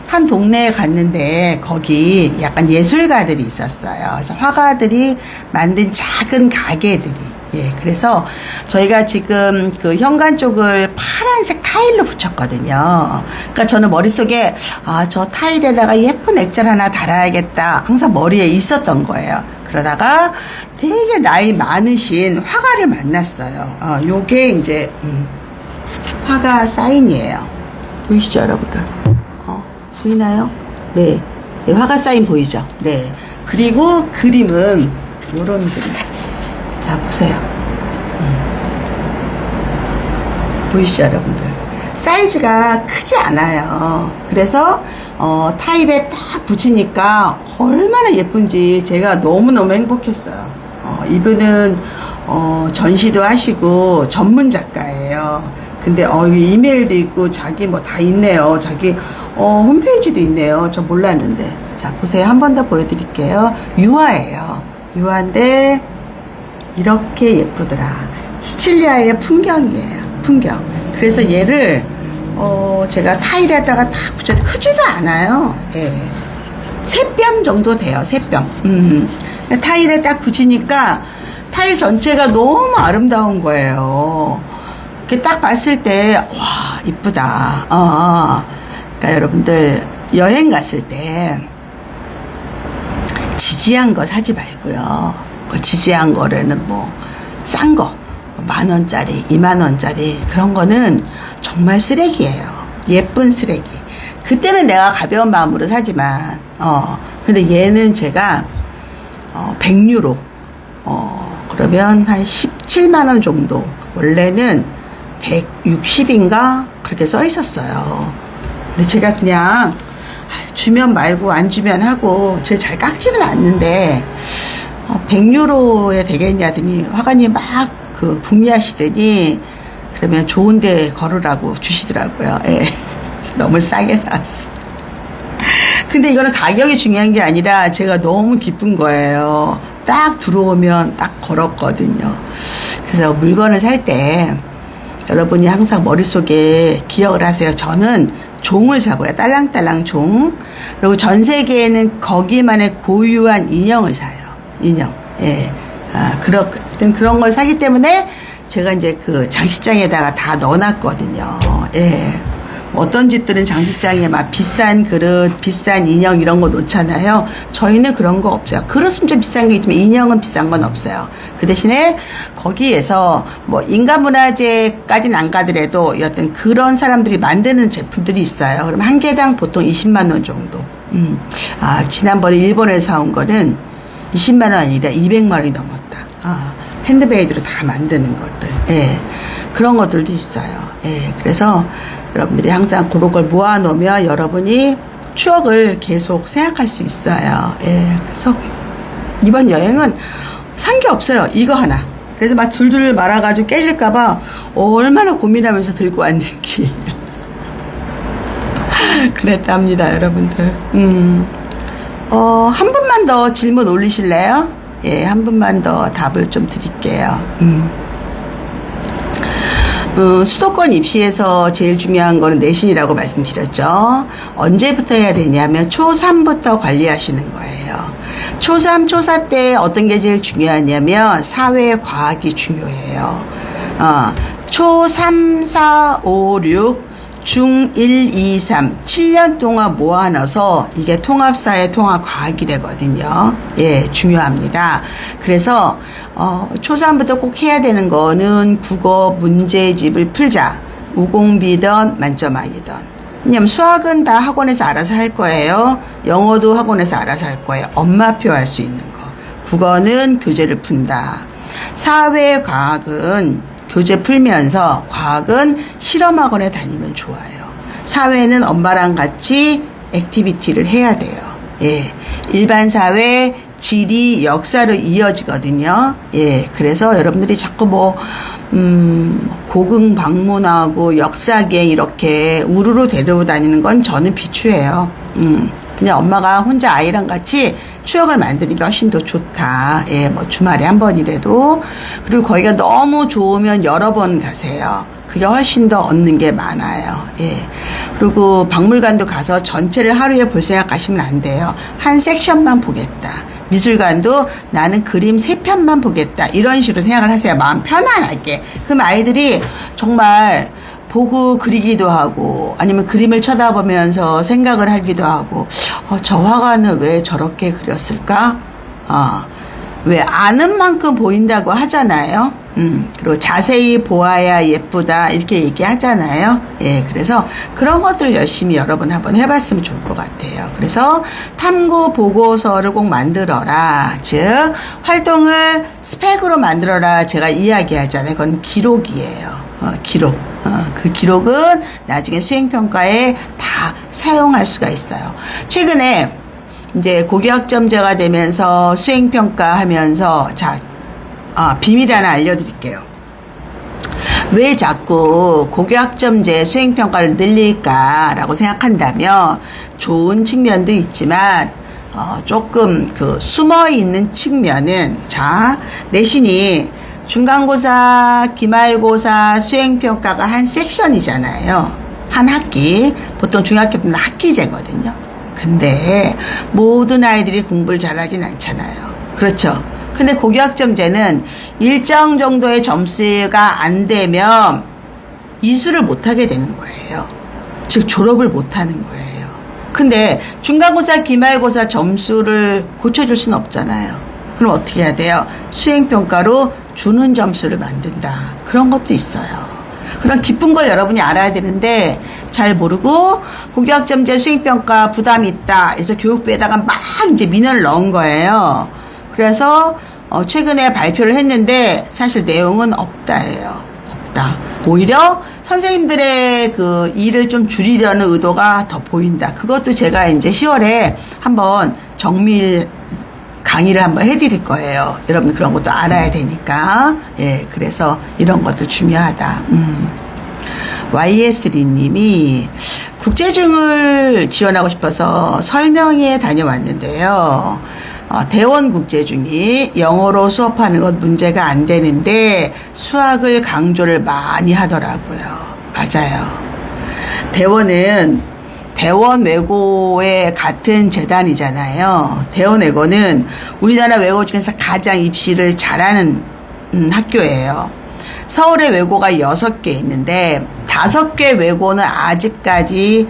한 동네에 갔는데 거기 약간 예술가들이 있었어요. 그래서 화가들이 만든 작은 가게들이. 예, 그래서 저희가 지금 그 현관 쪽을 파란색 타일로 붙였거든요. 그러니까 저는 머릿속에 저 타일에다가 예쁜 액자를 하나 달아야겠다. 항상 머리에 있었던 거예요. 그러다가 되게 나이 많으신 화가를 만났어요. 요게 이제 화가 사인이에요. 보이시죠, 여러분들? 보이나요? 네. 네, 화가 사인 보이죠? 네. 그리고 그림은 요런 그림. 자, 보세요. 보이시죠, 여러분들? 사이즈가 크지 않아요. 그래서 타일에 딱 붙이니까 얼마나 예쁜지 제가 너무너무 행복했어요. 이분은 전시도 하시고 전문 작가예요. 근데 이메일도 있고 자기 뭐 다 있네요. 자기 홈페이지도 있네요. 저 몰랐는데. 자, 보세요. 한 번 더 보여드릴게요. 유화예요. 유화인데 이렇게 예쁘더라. 시칠리아의 풍경이에요. 풍경. 그래서 얘를 제가 타일에다가 탁 붙여도 크지도 않아요. 예. 3뼘 정도 돼요. 3뼘. 타일에 딱 붙이니까 타일 전체가 너무 아름다운 거예요. 이렇게 딱 봤을 때, 와, 이쁘다. 그러니까 여러분들, 여행 갔을 때, 지지한 거 사지 말고요. 그 지지한 거라는 싼 거, 10,000원짜리, 20,000원짜리, 그런 거는 정말 쓰레기예요. 예쁜 쓰레기. 그때는 내가 가벼운 마음으로 사지만, 근데 얘는 제가, 100유로, 그러면 한 17만원 정도. 원래는 160인가? 그렇게 써 있었어요. 근데 제가 그냥, 주면 말고 안 주면 하고, 제가 잘 깎지는 않는데, 100유로에 되겠냐더니 화관이 막 그 궁리하시더니 그러면 좋은데 걸으라고 주시더라고요. 예. 너무 싸게 샀어. 근데 이거는 가격이 중요한 게 아니라 제가 너무 기쁜 거예요. 딱 들어오면 딱 걸었거든요. 그래서 물건을 살 때 여러분이 항상 머릿속에 기억을 하세요. 저는 종을 사고요. 딸랑딸랑 종. 그리고 전 세계에는 거기만의 고유한 인형을 사요. 인형. 예. 그런 걸 사기 때문에 제가 이제 그 장식장에다가 다 넣어놨거든요. 예. 어떤 집들은 장식장에 막 비싼 그릇, 비싼 인형 이런 거 놓잖아요. 저희는 그런 거 없어요. 그릇은 좀 비싼 게 있지만 인형은 비싼 건 없어요. 그 대신에 거기에서 뭐 인간문화재까지는 안 가더라도 여튼 그런 사람들이 만드는 제품들이 있어요. 그럼 한 개당 보통 20만 원 정도. 지난번에 일본에서 사온 거는 20만 원 아니라 200만 원이 넘었다. 핸드메이드로 다 만드는 것들. 예. 그런 것들도 있어요. 예. 그래서 여러분들이 항상 그런 걸 모아놓으면 여러분이 추억을 계속 생각할 수 있어요. 예. 그래서 이번 여행은 산 게 없어요. 이거 하나. 그래서 막 둘둘 말아가지고 깨질까봐 얼마나 고민하면서 들고 왔는지. 그랬답니다, 여러분들. 한 분만 더 질문 올리실래요? 예, 한 분만 더 답을 좀 드릴게요. 수도권 입시에서 제일 중요한 거는 내신이라고 말씀드렸죠. 언제부터 해야 되냐면 초3부터 관리하시는 거예요. 초3, 초4 때 어떤 게 제일 중요하냐면 사회과학이 중요해요. 초3, 4, 5, 6 중1, 2, 3, 7년 동안 모아놔서 이게 통합사회 통합과학이 되거든요. 예, 중요합니다. 그래서 초3부터 꼭 해야 되는 거는 국어 문제집을 풀자. 우공비든 만점 아니든. 왜냐면 수학은 다 학원에서 알아서 할 거예요. 영어도 학원에서 알아서 할 거예요. 엄마표 할 수 있는 거. 국어는 교재를 푼다. 사회과학은 교재 풀면서 과학은 실험학원에 다니면 좋아요. 사회는 엄마랑 같이 액티비티를 해야 돼요. 예. 일반 사회, 지리, 역사로 이어지거든요. 예. 그래서 여러분들이 자꾸 고궁 방문하고 역사기행 이렇게 우르르 데리고 다니는 건 저는 비추해요. 그냥 엄마가 혼자 아이랑 같이 추억을 만드는 게 훨씬 더 좋다. 예, 뭐 주말에 한 번이라도. 그리고 거기가 너무 좋으면 여러 번 가세요. 그게 훨씬 더 얻는 게 많아요. 예. 그리고 박물관도 가서 전체를 하루에 볼 생각하시면 안 돼요. 한 섹션만 보겠다. 미술관도 나는 그림 3편만 보겠다. 이런 식으로 생각을 하세요. 마음 편안하게. 그럼 아이들이 정말 보고 그리기도 하고 아니면 그림을 쳐다보면서 생각을 하기도 하고 저 화가는 왜 저렇게 그렸을까? 왜 아는 만큼 보인다고 하잖아요. 그리고 자세히 보아야 예쁘다 이렇게 얘기하잖아요. 예, 그래서 그런 것들 열심히 여러분 한번 해봤으면 좋을 것 같아요. 그래서 탐구 보고서를 꼭 만들어라. 즉 활동을 스펙으로 만들어라. 제가 이야기하잖아요. 그건 기록이에요. 기록. 그 기록은 나중에 수행평가에 다 사용할 수가 있어요. 최근에 이제 고교학점제가 되면서 수행평가 하면서 비밀 하나 알려드릴게요. 왜 자꾸 고교학점제 수행평가를 늘릴까라고 생각한다면 좋은 측면도 있지만 조금 숨어 있는 측면은 내신이 중간고사, 기말고사, 수행평가가 한 섹션이잖아요. 한 학기. 보통 중학교 때는 학기제거든요. 근데 모든 아이들이 공부를 잘하진 않잖아요. 그렇죠. 근데 고교학점제는 일정 정도의 점수가 안 되면 이수를 못하게 되는 거예요. 즉 졸업을 못하는 거예요. 근데 중간고사, 기말고사 점수를 고쳐줄 수는 없잖아요. 그럼 어떻게 해야 돼요? 수행평가로 주는 점수를 만든다. 그런 것도 있어요. 그런 기쁜 걸 여러분이 알아야 되는데 잘 모르고 고교학점제 수행평가 부담이 있다. 그래서 교육부에다가 막 이제 민원을 넣은 거예요. 그래서 최근에 발표를 했는데 사실 내용은 없다예요. 없다. 오히려 선생님들의 그 일을 좀 줄이려는 의도가 더 보인다. 그것도 제가 이제 10월에 한번 강의를 한번 해드릴 거예요. 여러분 그런 것도 알아야 되니까. 예, 그래서 이런 것도 중요하다. YS3님이 국제중을 지원하고 싶어서 설명회에 다녀왔는데요. 대원 국제중이 영어로 수업하는 것 문제가 안 되는데 수학을 강조를 많이 하더라고요. 맞아요. 대원외고의 같은 재단이잖아요. 대원외고는 우리나라 외고 중에서 가장 입시를 잘하는 학교예요. 서울에 외고가 6개 있는데 5개 외고는 아직까지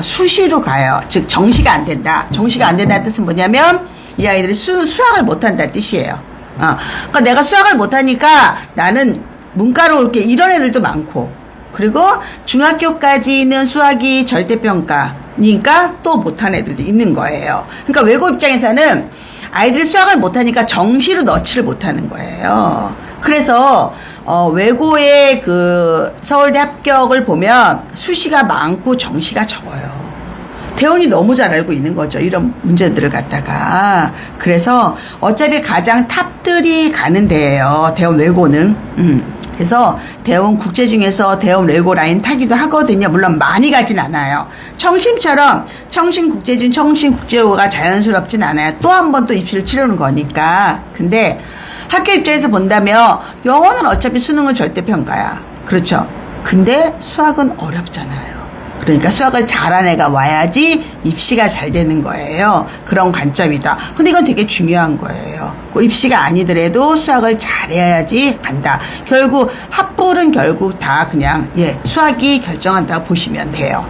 수시로 가요. 즉 정시가 안 된다. 정시가 안 된다는 뜻은 뭐냐면 이 아이들이 수학을 못한다는 뜻이에요. 그러니까 내가 수학을 못하니까 나는 문과로 올게 이런 애들도 많고, 그리고 중학교까지는 수학이 절대평가니까 또 못한 애들도 있는 거예요. 그러니까 외고 입장에서는 아이들이 수학을 못하니까 정시로 넣지를 못하는 거예요. 그래서 외고의 그 서울대 합격을 보면 수시가 많고 정시가 적어요. 대원이 너무 잘 알고 있는 거죠. 이런 문제들을 갖다가. 그래서 어차피 가장 탑들이 가는 데예요. 대원 외고는. 그래서 대원 국제 중에서 대원 외고 라인 타기도 하거든요. 물론 많이 가진 않아요. 청심처럼 청심 국제중, 청심 국제고가 자연스럽진 않아요. 또 한 번 또 입시를 치르는 거니까. 근데 학교 입장에서 본다면 영어는 어차피 수능은 절대평가야. 그렇죠. 근데 수학은 어렵잖아요. 그러니까 수학을 잘하는 애가 와야지 입시가 잘 되는 거예요. 그런 관점이다. 근데 이건 되게 중요한 거예요. 입시가 아니더라도 수학을 잘해야지 간다. 결국 합불은 결국 다 그냥 수학이 결정한다고 보시면 돼요.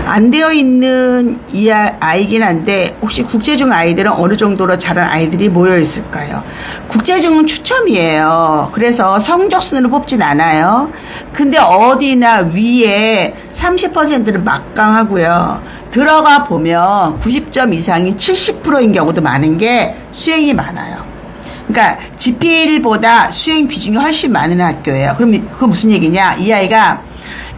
안 되어 있는 이 아이긴 한데 혹시 국제중 아이들은 어느 정도로 잘한 아이들이 모여 있을까요? 국제중은 추첨이에요. 그래서 성적 순으로 뽑진 않아요. 근데 어디나 위에 30%는 막강하고요. 들어가 보면 90점 이상이 70%인 경우도 많은 게 수행이 많아요. 그러니까 지필보다 수행 비중이 훨씬 많은 학교예요. 그럼 그거 무슨 얘기냐? 이 아이가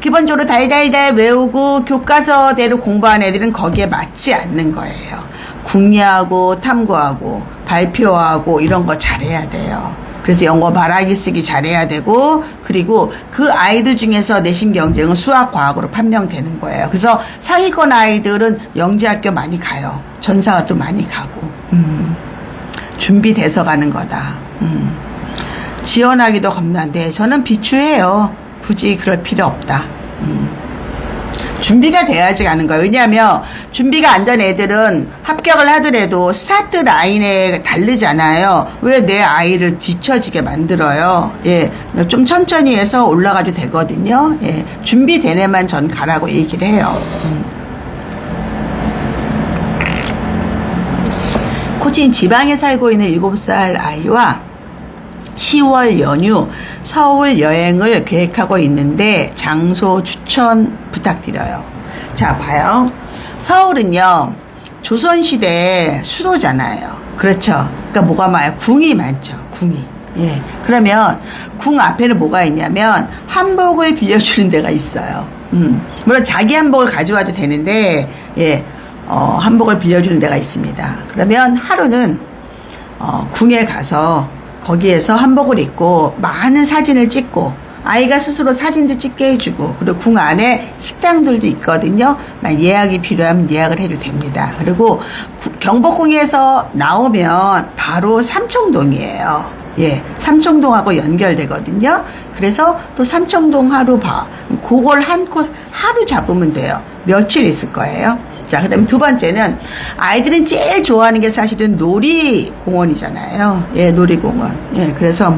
기본적으로 달달달 외우고 교과서대로 공부하는 애들은 거기에 맞지 않는 거예요. 국리하고 탐구하고 발표하고 이런 거 잘해야 돼요. 그래서 영어 말하기 쓰기 잘해야 되고, 그리고 그 아이들 중에서 내신 경쟁은 수학 과학으로 판명되는 거예요. 그래서 상위권 아이들은 영재학교 많이 가요. 전사도 많이 가고. 준비돼서 가는 거다. 지원하기도 겁난데 저는 비추해요. 굳이 그럴 필요 없다. 준비가 돼야지 가는 거예요. 왜냐하면 준비가 안 된 애들은 합격을 하더라도 스타트 라인에 다르잖아요. 왜 내 아이를 뒤처지게 만들어요? 예, 좀 천천히 해서 올라가도 되거든요. 예, 준비된 애만 전 가라고 얘기를 해요. 코치는 지방에 살고 있는 7살 아이와 10월 연휴 서울 여행을 계획하고 있는데 장소 추천 부탁드려요. 자, 봐요. 서울은요, 조선시대 수도잖아요. 그렇죠. 그러니까 뭐가 많아요? 궁이 많죠. 궁이. 예. 그러면 궁 앞에는 뭐가 있냐면 한복을 빌려주는 데가 있어요. 물론 자기 한복을 가져와도 되는데, 한복을 빌려주는 데가 있습니다. 그러면 하루는, 궁에 가서 거기에서 한복을 입고 많은 사진을 찍고 아이가 스스로 사진도 찍게 해주고, 그리고 궁 안에 식당들도 있거든요. 예약이 필요하면 예약을 해도 됩니다. 그리고 경복궁에서 나오면 바로 삼청동이에요. 예, 삼청동하고 연결되거든요. 그래서 또 삼청동 하루 그걸 하루 잡으면 돼요. 며칠 있을 거예요. 자, 그 다음에 두 번째는 아이들은 제일 좋아하는 게 사실은 놀이공원이잖아요. 예, 놀이공원. 예, 그래서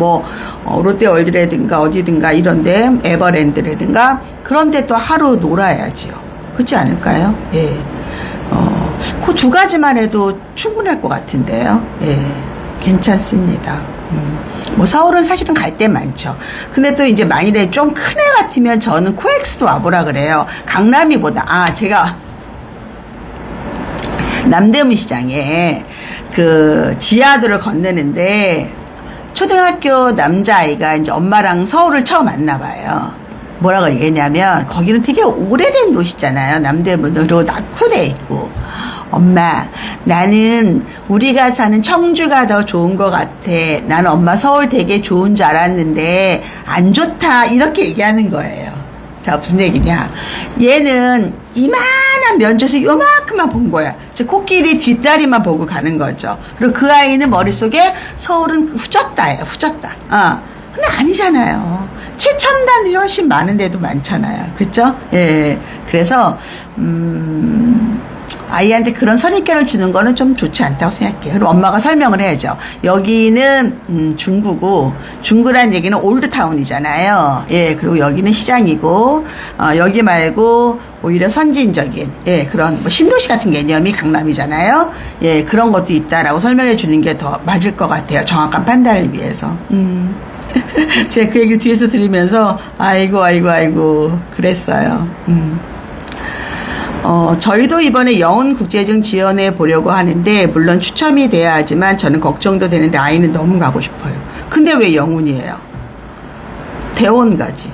롯데월드라든가 어디든가 이런데, 에버랜드라든가 그런데 또 하루 놀아야지요. 그렇지 않을까요? 예. 그 두 가지만 해도 충분할 것 같은데요. 예, 괜찮습니다. 서울은 사실은 갈 데 많죠. 근데 또 이제 만일에 좀 큰 애 같으면 저는 코엑스도 와보라 그래요. 강남이보다. 제가 남대문 시장에 그 지하도를 건너는데 초등학교 남자아이가 이제 엄마랑 서울을 처음 왔나 봐요. 뭐라고 얘기했냐면 거기는 되게 오래된 도시잖아요. 남대문으로 낙후돼 있고 엄마, 나는 우리가 사는 청주가 더 좋은 것 같아. 나는 엄마 서울 되게 좋은 줄 알았는데 안 좋다. 이렇게 얘기하는 거예요. 자, 무슨 얘기냐. 얘는 이만한 면적에서 요만큼만 본 거야. 즉 코끼리 뒷다리만 보고 가는 거죠. 그리고 그 아이는 머릿속에 서울은 후졌다예요. 후졌다. 근데 아니잖아요. 최첨단들이 훨씬 많은데도 많잖아요. 그렇죠? 예. 그래서 아이한테 그런 선입견을 주는 거는 좀 좋지 않다고 생각해요. 그리고 엄마가 설명을 해야죠. 여기는 중구고, 중구란 얘기는 올드타운이잖아요. 예, 그리고 여기는 시장이고, 여기 말고 오히려 선진적인, 예, 그런 뭐 신도시 같은 개념이 강남이잖아요. 예, 그런 것도 있다라고 설명해 주는 게 더 맞을 것 같아요. 정확한 판단을 위해서. 제가 그 얘기를 뒤에서 들으면서 아이고 그랬어요. 저희도 이번에 영훈국제중 지원해 보려고 하는데 물론 추첨이 돼야 하지만 저는 걱정도 되는데 아이는 너무 가고 싶어요. 근데 왜 영훈이에요? 대원 가지.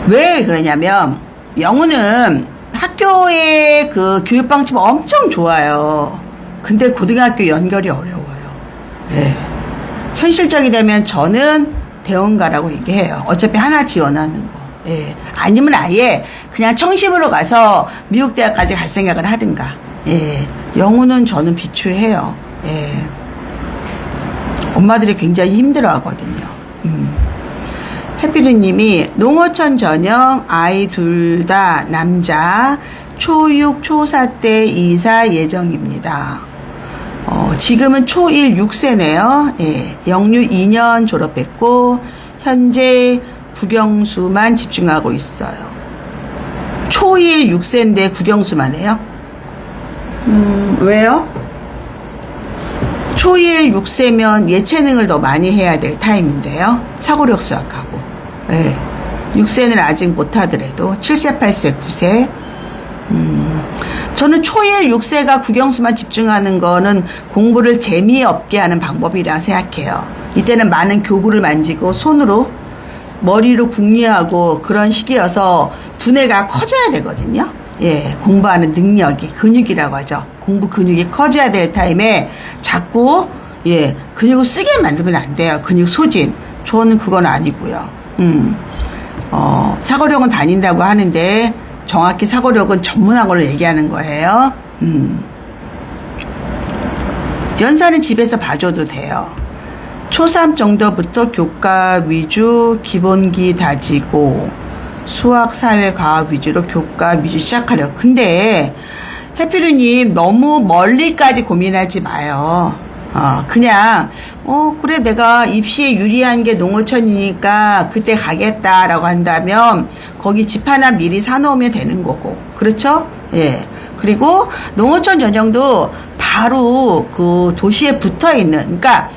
왜 그러냐면 영훈은 학교의 그 교육 방침 엄청 좋아요. 근데 고등학교 연결이 어려워요. 예. 현실적이 되면 저는 대원가라고 얘기해요. 어차피 하나 지원하는 거. 예. 아니면 아예 그냥 청심으로 가서 미국 대학까지 갈 생각을 하든가. 예. 영훈은 저는 비추해요. 예. 엄마들이 굉장히 힘들어 하거든요. 해피루님이 농어촌 전형 아이 둘 다 남자 초6, 초4 때 이사 예정입니다. 지금은 초1 6세네요. 예, 영유 2년 졸업했고 현재 국영수만 집중하고 있어요. 초1 6세인데 국영수만 해요? 왜요? 초1 6세면 예체능을 더 많이 해야 될 타임인데요. 사고력 수학하고. 예, 6세는 아직 못하더라도 7세, 8세, 9세. 저는 초1 6세가 국영수만 집중하는 거는 공부를 재미없게 하는 방법이라 생각해요. 이때는 많은 교구를 만지고 손으로 머리로 궁리하고 그런 시기여서 두뇌가 커져야 되거든요. 예, 공부하는 능력이 근육이라고 하죠. 공부 근육이 커져야 될 타임에 자꾸 예, 근육을 쓰게 만들면 안 돼요. 근육 소진. 저는 그건 아니고요. 사고력은 다닌다고 하는데 정확히 사고력은 전문학으로 얘기하는 거예요. 연사는 집에서 봐줘도 돼요. 초3 정도부터 교과 위주 기본기 다지고 수학, 사회, 과학 위주로 교과 위주 시작하려. 근데 해피루님 너무 멀리까지 고민하지 마요. 그냥 그래 내가 입시에 유리한 게 농어촌이니까 그때 가겠다라고 한다면 거기 집 하나 미리 사놓으면 되는 거고, 그렇죠? 예. 그리고 농어촌 전형도 바로 그 도시에 붙어 있는, 그러니까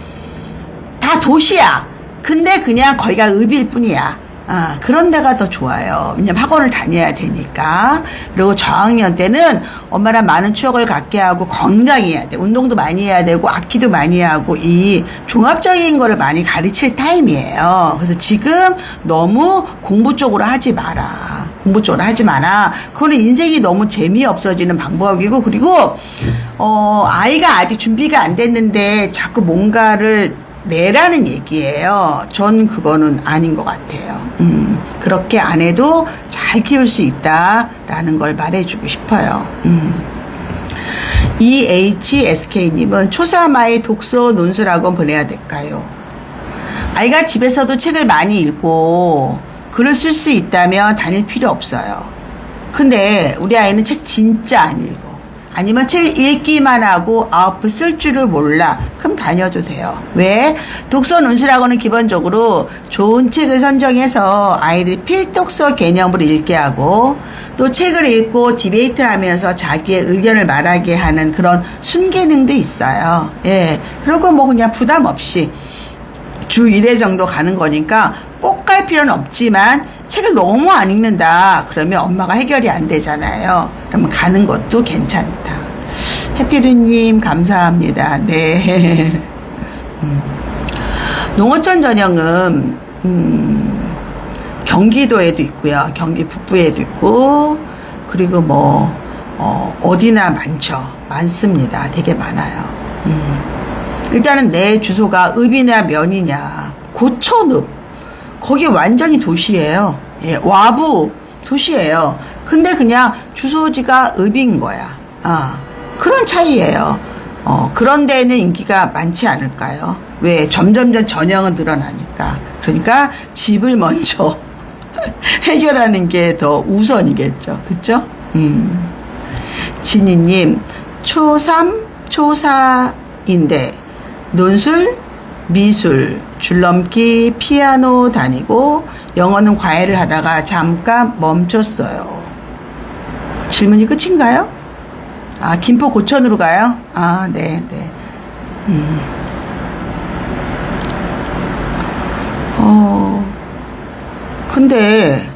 다 도시야. 근데 그냥 거기가 읍일 뿐이야. 그런 데가 더 좋아요. 왜냐면 학원을 다녀야 되니까. 그리고 저학년 때는 엄마랑 많은 추억을 갖게 하고 건강해야 돼. 운동도 많이 해야 되고 악기도 많이 하고 이 종합적인 거를 많이 가르칠 타임이에요. 그래서 지금 너무 공부 쪽으로 하지 마라. 공부 쪽으로 하지 마라. 그거는 인생이 너무 재미없어지는 방법이고, 그리고 아이가 아직 준비가 안 됐는데 자꾸 뭔가를 내라는 얘기예요. 전 그거는 아닌 것 같아요. 그렇게 안 해도 잘 키울 수 있다라는 걸 말해주고 싶어요. EHSK님은 초3 아이 독서 논술학원 보내야 될까요? 아이가 집에서도 책을 많이 읽고 글을 쓸 수 있다면 다닐 필요 없어요. 근데 우리 아이는 책 진짜 안 읽어. 아니면 책 읽기만 하고 아웃풋 쓸 줄을 몰라. 그럼 다녀도 돼요. 왜? 독서 논술학원은 기본적으로 좋은 책을 선정해서 아이들이 필독서 개념으로 읽게 하고 또 책을 읽고 디베이트 하면서 자기의 의견을 말하게 하는 그런 순기능도 있어요. 예. 그리고 뭐 그냥 부담 없이 주 1회 정도 가는 거니까 꼭 갈 필요는 없지만 책을 너무 안 읽는다. 그러면 엄마가 해결이 안 되잖아요. 그러면 가는 것도 괜찮다. 해피루님 감사합니다. 네. 농어촌 전형은 경기도에도 있고요. 경기 북부에도 있고 그리고 뭐 어디나 많습니다. 되게 많아요. 일단은 내 주소가 읍이냐 면이냐. 고천읍. 거기 완전히 도시예요. 예, 와부 도시예요. 근데 그냥 주소지가 읍인 거야. 그런 차이예요. 그런 데에는 인기가 많지 않을까요? 왜? 점점점 전형은 늘어나니까. 그러니까 집을 먼저 해결하는 게 더 우선이겠죠. 그쵸? 진희님, 초3, 초4인데, 논술, 미술, 줄넘기, 피아노 다니고, 영어는 과외를 하다가 잠깐 멈췄어요. 질문이 끝인가요? 김포 고천으로 가요? 네. 근데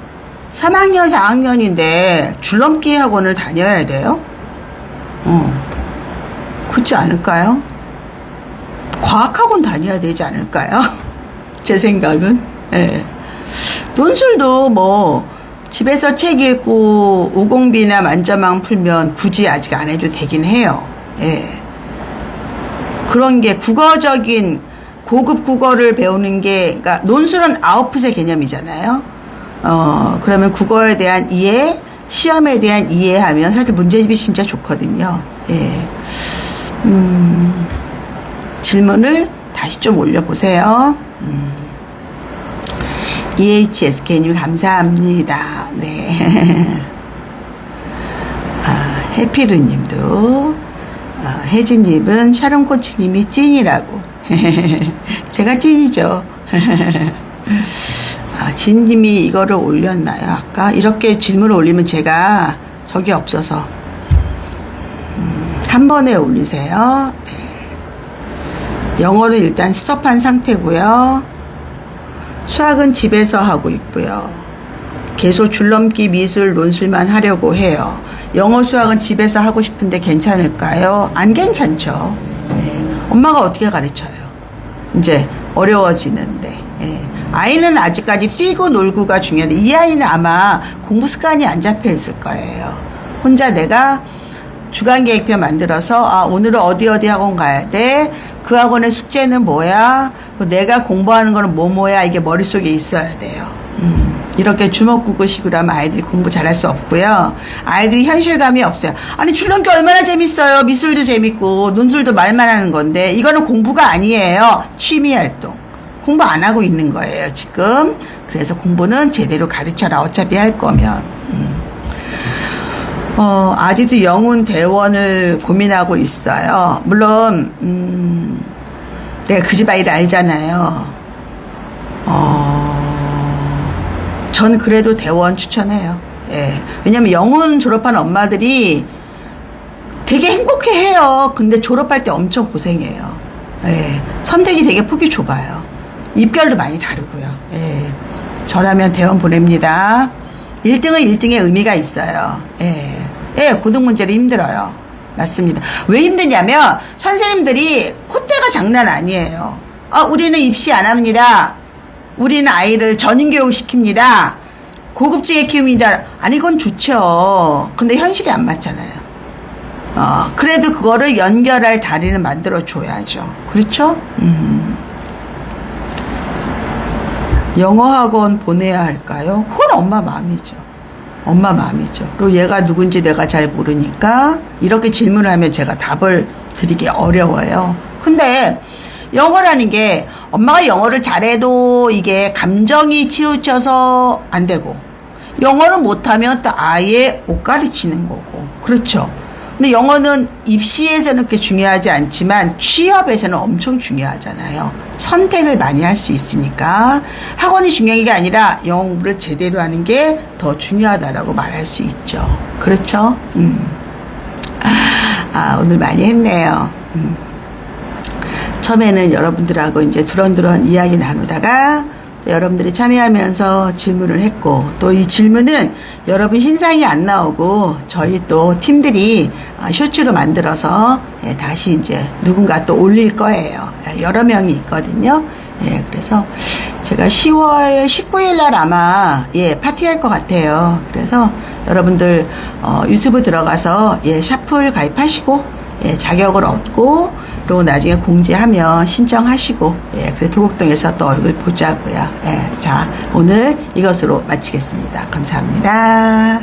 3학년, 4학년인데 줄넘기 학원을 다녀야 돼요? 그렇지 않을까요? 과학학원 다녀야 되지 않을까요? 제 생각은. 예. 논술도 뭐 집에서 책 읽고 우공비나 만점왕 풀면 굳이 아직 안 해도 되긴 해요. 예. 그런 게 국어적인 고급 국어를 배우는 게, 그러니까 논술은 아웃풋의 개념이잖아요. 그러면 국어에 대한 이해, 시험에 대한 이해하면 사실 문제집이 진짜 좋거든요. 예. 질문을 다시 좀 올려보세요. EHSK님 감사합니다. 네. 해피르님도, 혜진님은 샤론 코치님이 찐이라고. 제가 찐이죠. 진님이 이거를 올렸나요? 아까 이렇게 질문을 올리면 제가 적이 없어서 한 번에 올리세요. 네. 영어는 일단 스톱한 상태고요. 수학은 집에서 하고 있고요. 계속 줄넘기, 미술, 논술만 하려고 해요. 영어, 수학은 집에서 하고 싶은데 괜찮을까요? 안 괜찮죠. 네. 엄마가 어떻게 가르쳐요? 이제 어려워지는데. 예. 아이는 아직까지 뛰고 놀고가 중요한데 이 아이는 아마 공부 습관이 안 잡혀 있을 거예요. 혼자 내가 주간계획표 만들어서 오늘은 어디 학원 가야 돼? 그 학원의 숙제는 뭐야? 내가 공부하는 거는 뭐야? 이게 머릿속에 있어야 돼요. 이렇게 주먹구구식으로 하면 아이들이 공부 잘할 수 없고요. 아이들이 현실감이 없어요. 아니 줄넘기 얼마나 재밌어요. 미술도 재밌고 논술도 말만 하는 건데 이거는 공부가 아니에요. 취미활동. 공부 안 하고 있는 거예요 지금. 그래서 공부는 제대로 가르쳐라. 어차피 할 거면. 아직도 영훈 대원을 고민하고 있어요. 물론 내가 그 집 아이를 알잖아요. 전 그래도 대원 추천해요. 예. 왜냐면 영훈 졸업한 엄마들이 되게 행복해해요. 근데 졸업할 때 엄청 고생해요. 예. 선택이 되게 폭이 좁아요. 입결도 많이 다르고요. 예. 저라면 대원 보냅니다. 1등은 1등의 의미가 있어요. 예. 예, 고등문제로 힘들어요. 맞습니다. 왜 힘드냐면 선생님들이 콧대가 장난 아니에요. 우리는 입시 안 합니다. 우리는 아이를 전인교육 시킵니다. 고급지게 키웁니다. 아니 그건 좋죠. 근데 현실이 안 맞잖아요. 그래도 그거를 연결할 다리를 만들어 줘야죠. 그렇죠? 영어 학원 보내야 할까요? 그건 엄마 마음이죠. 엄마 마음이죠. 그리고 얘가 누군지 내가 잘 모르니까 이렇게 질문을 하면 제가 답을 드리기 어려워요. 근데 영어라는 게 엄마가 영어를 잘해도 이게 감정이 치우쳐서 안 되고 영어를 못하면 또 아예 못 가르치는 거고 그렇죠. 근데 영어는 입시에서는 그렇게 중요하지 않지만 취업에서는 엄청 중요하잖아요. 선택을 많이 할 수 있으니까 학원이 중요한 게 아니라 영어 공부를 제대로 하는 게 더 중요하다라고 말할 수 있죠. 그렇죠? 오늘 많이 했네요. 처음에는 여러분들하고 이제 두런두런 이야기 나누다가 여러분들이 참여하면서 질문을 했고 또 이 질문은 여러분 신상이 안 나오고 저희 또 팀들이 쇼츠로 만들어서 다시 이제 누군가 또 올릴 거예요. 여러 명이 있거든요. 그래서 제가 10월 19일 날 아마 파티할 것 같아요. 그래서 여러분들 유튜브 들어가서 예, 샤플 가입하시고 예, 자격을 얻고 그리고 나중에 공지하면 신청하시고 예, 그래 도곡동에서 또 얼굴 보자고요. 예, 자 오늘 이것으로 마치겠습니다. 감사합니다.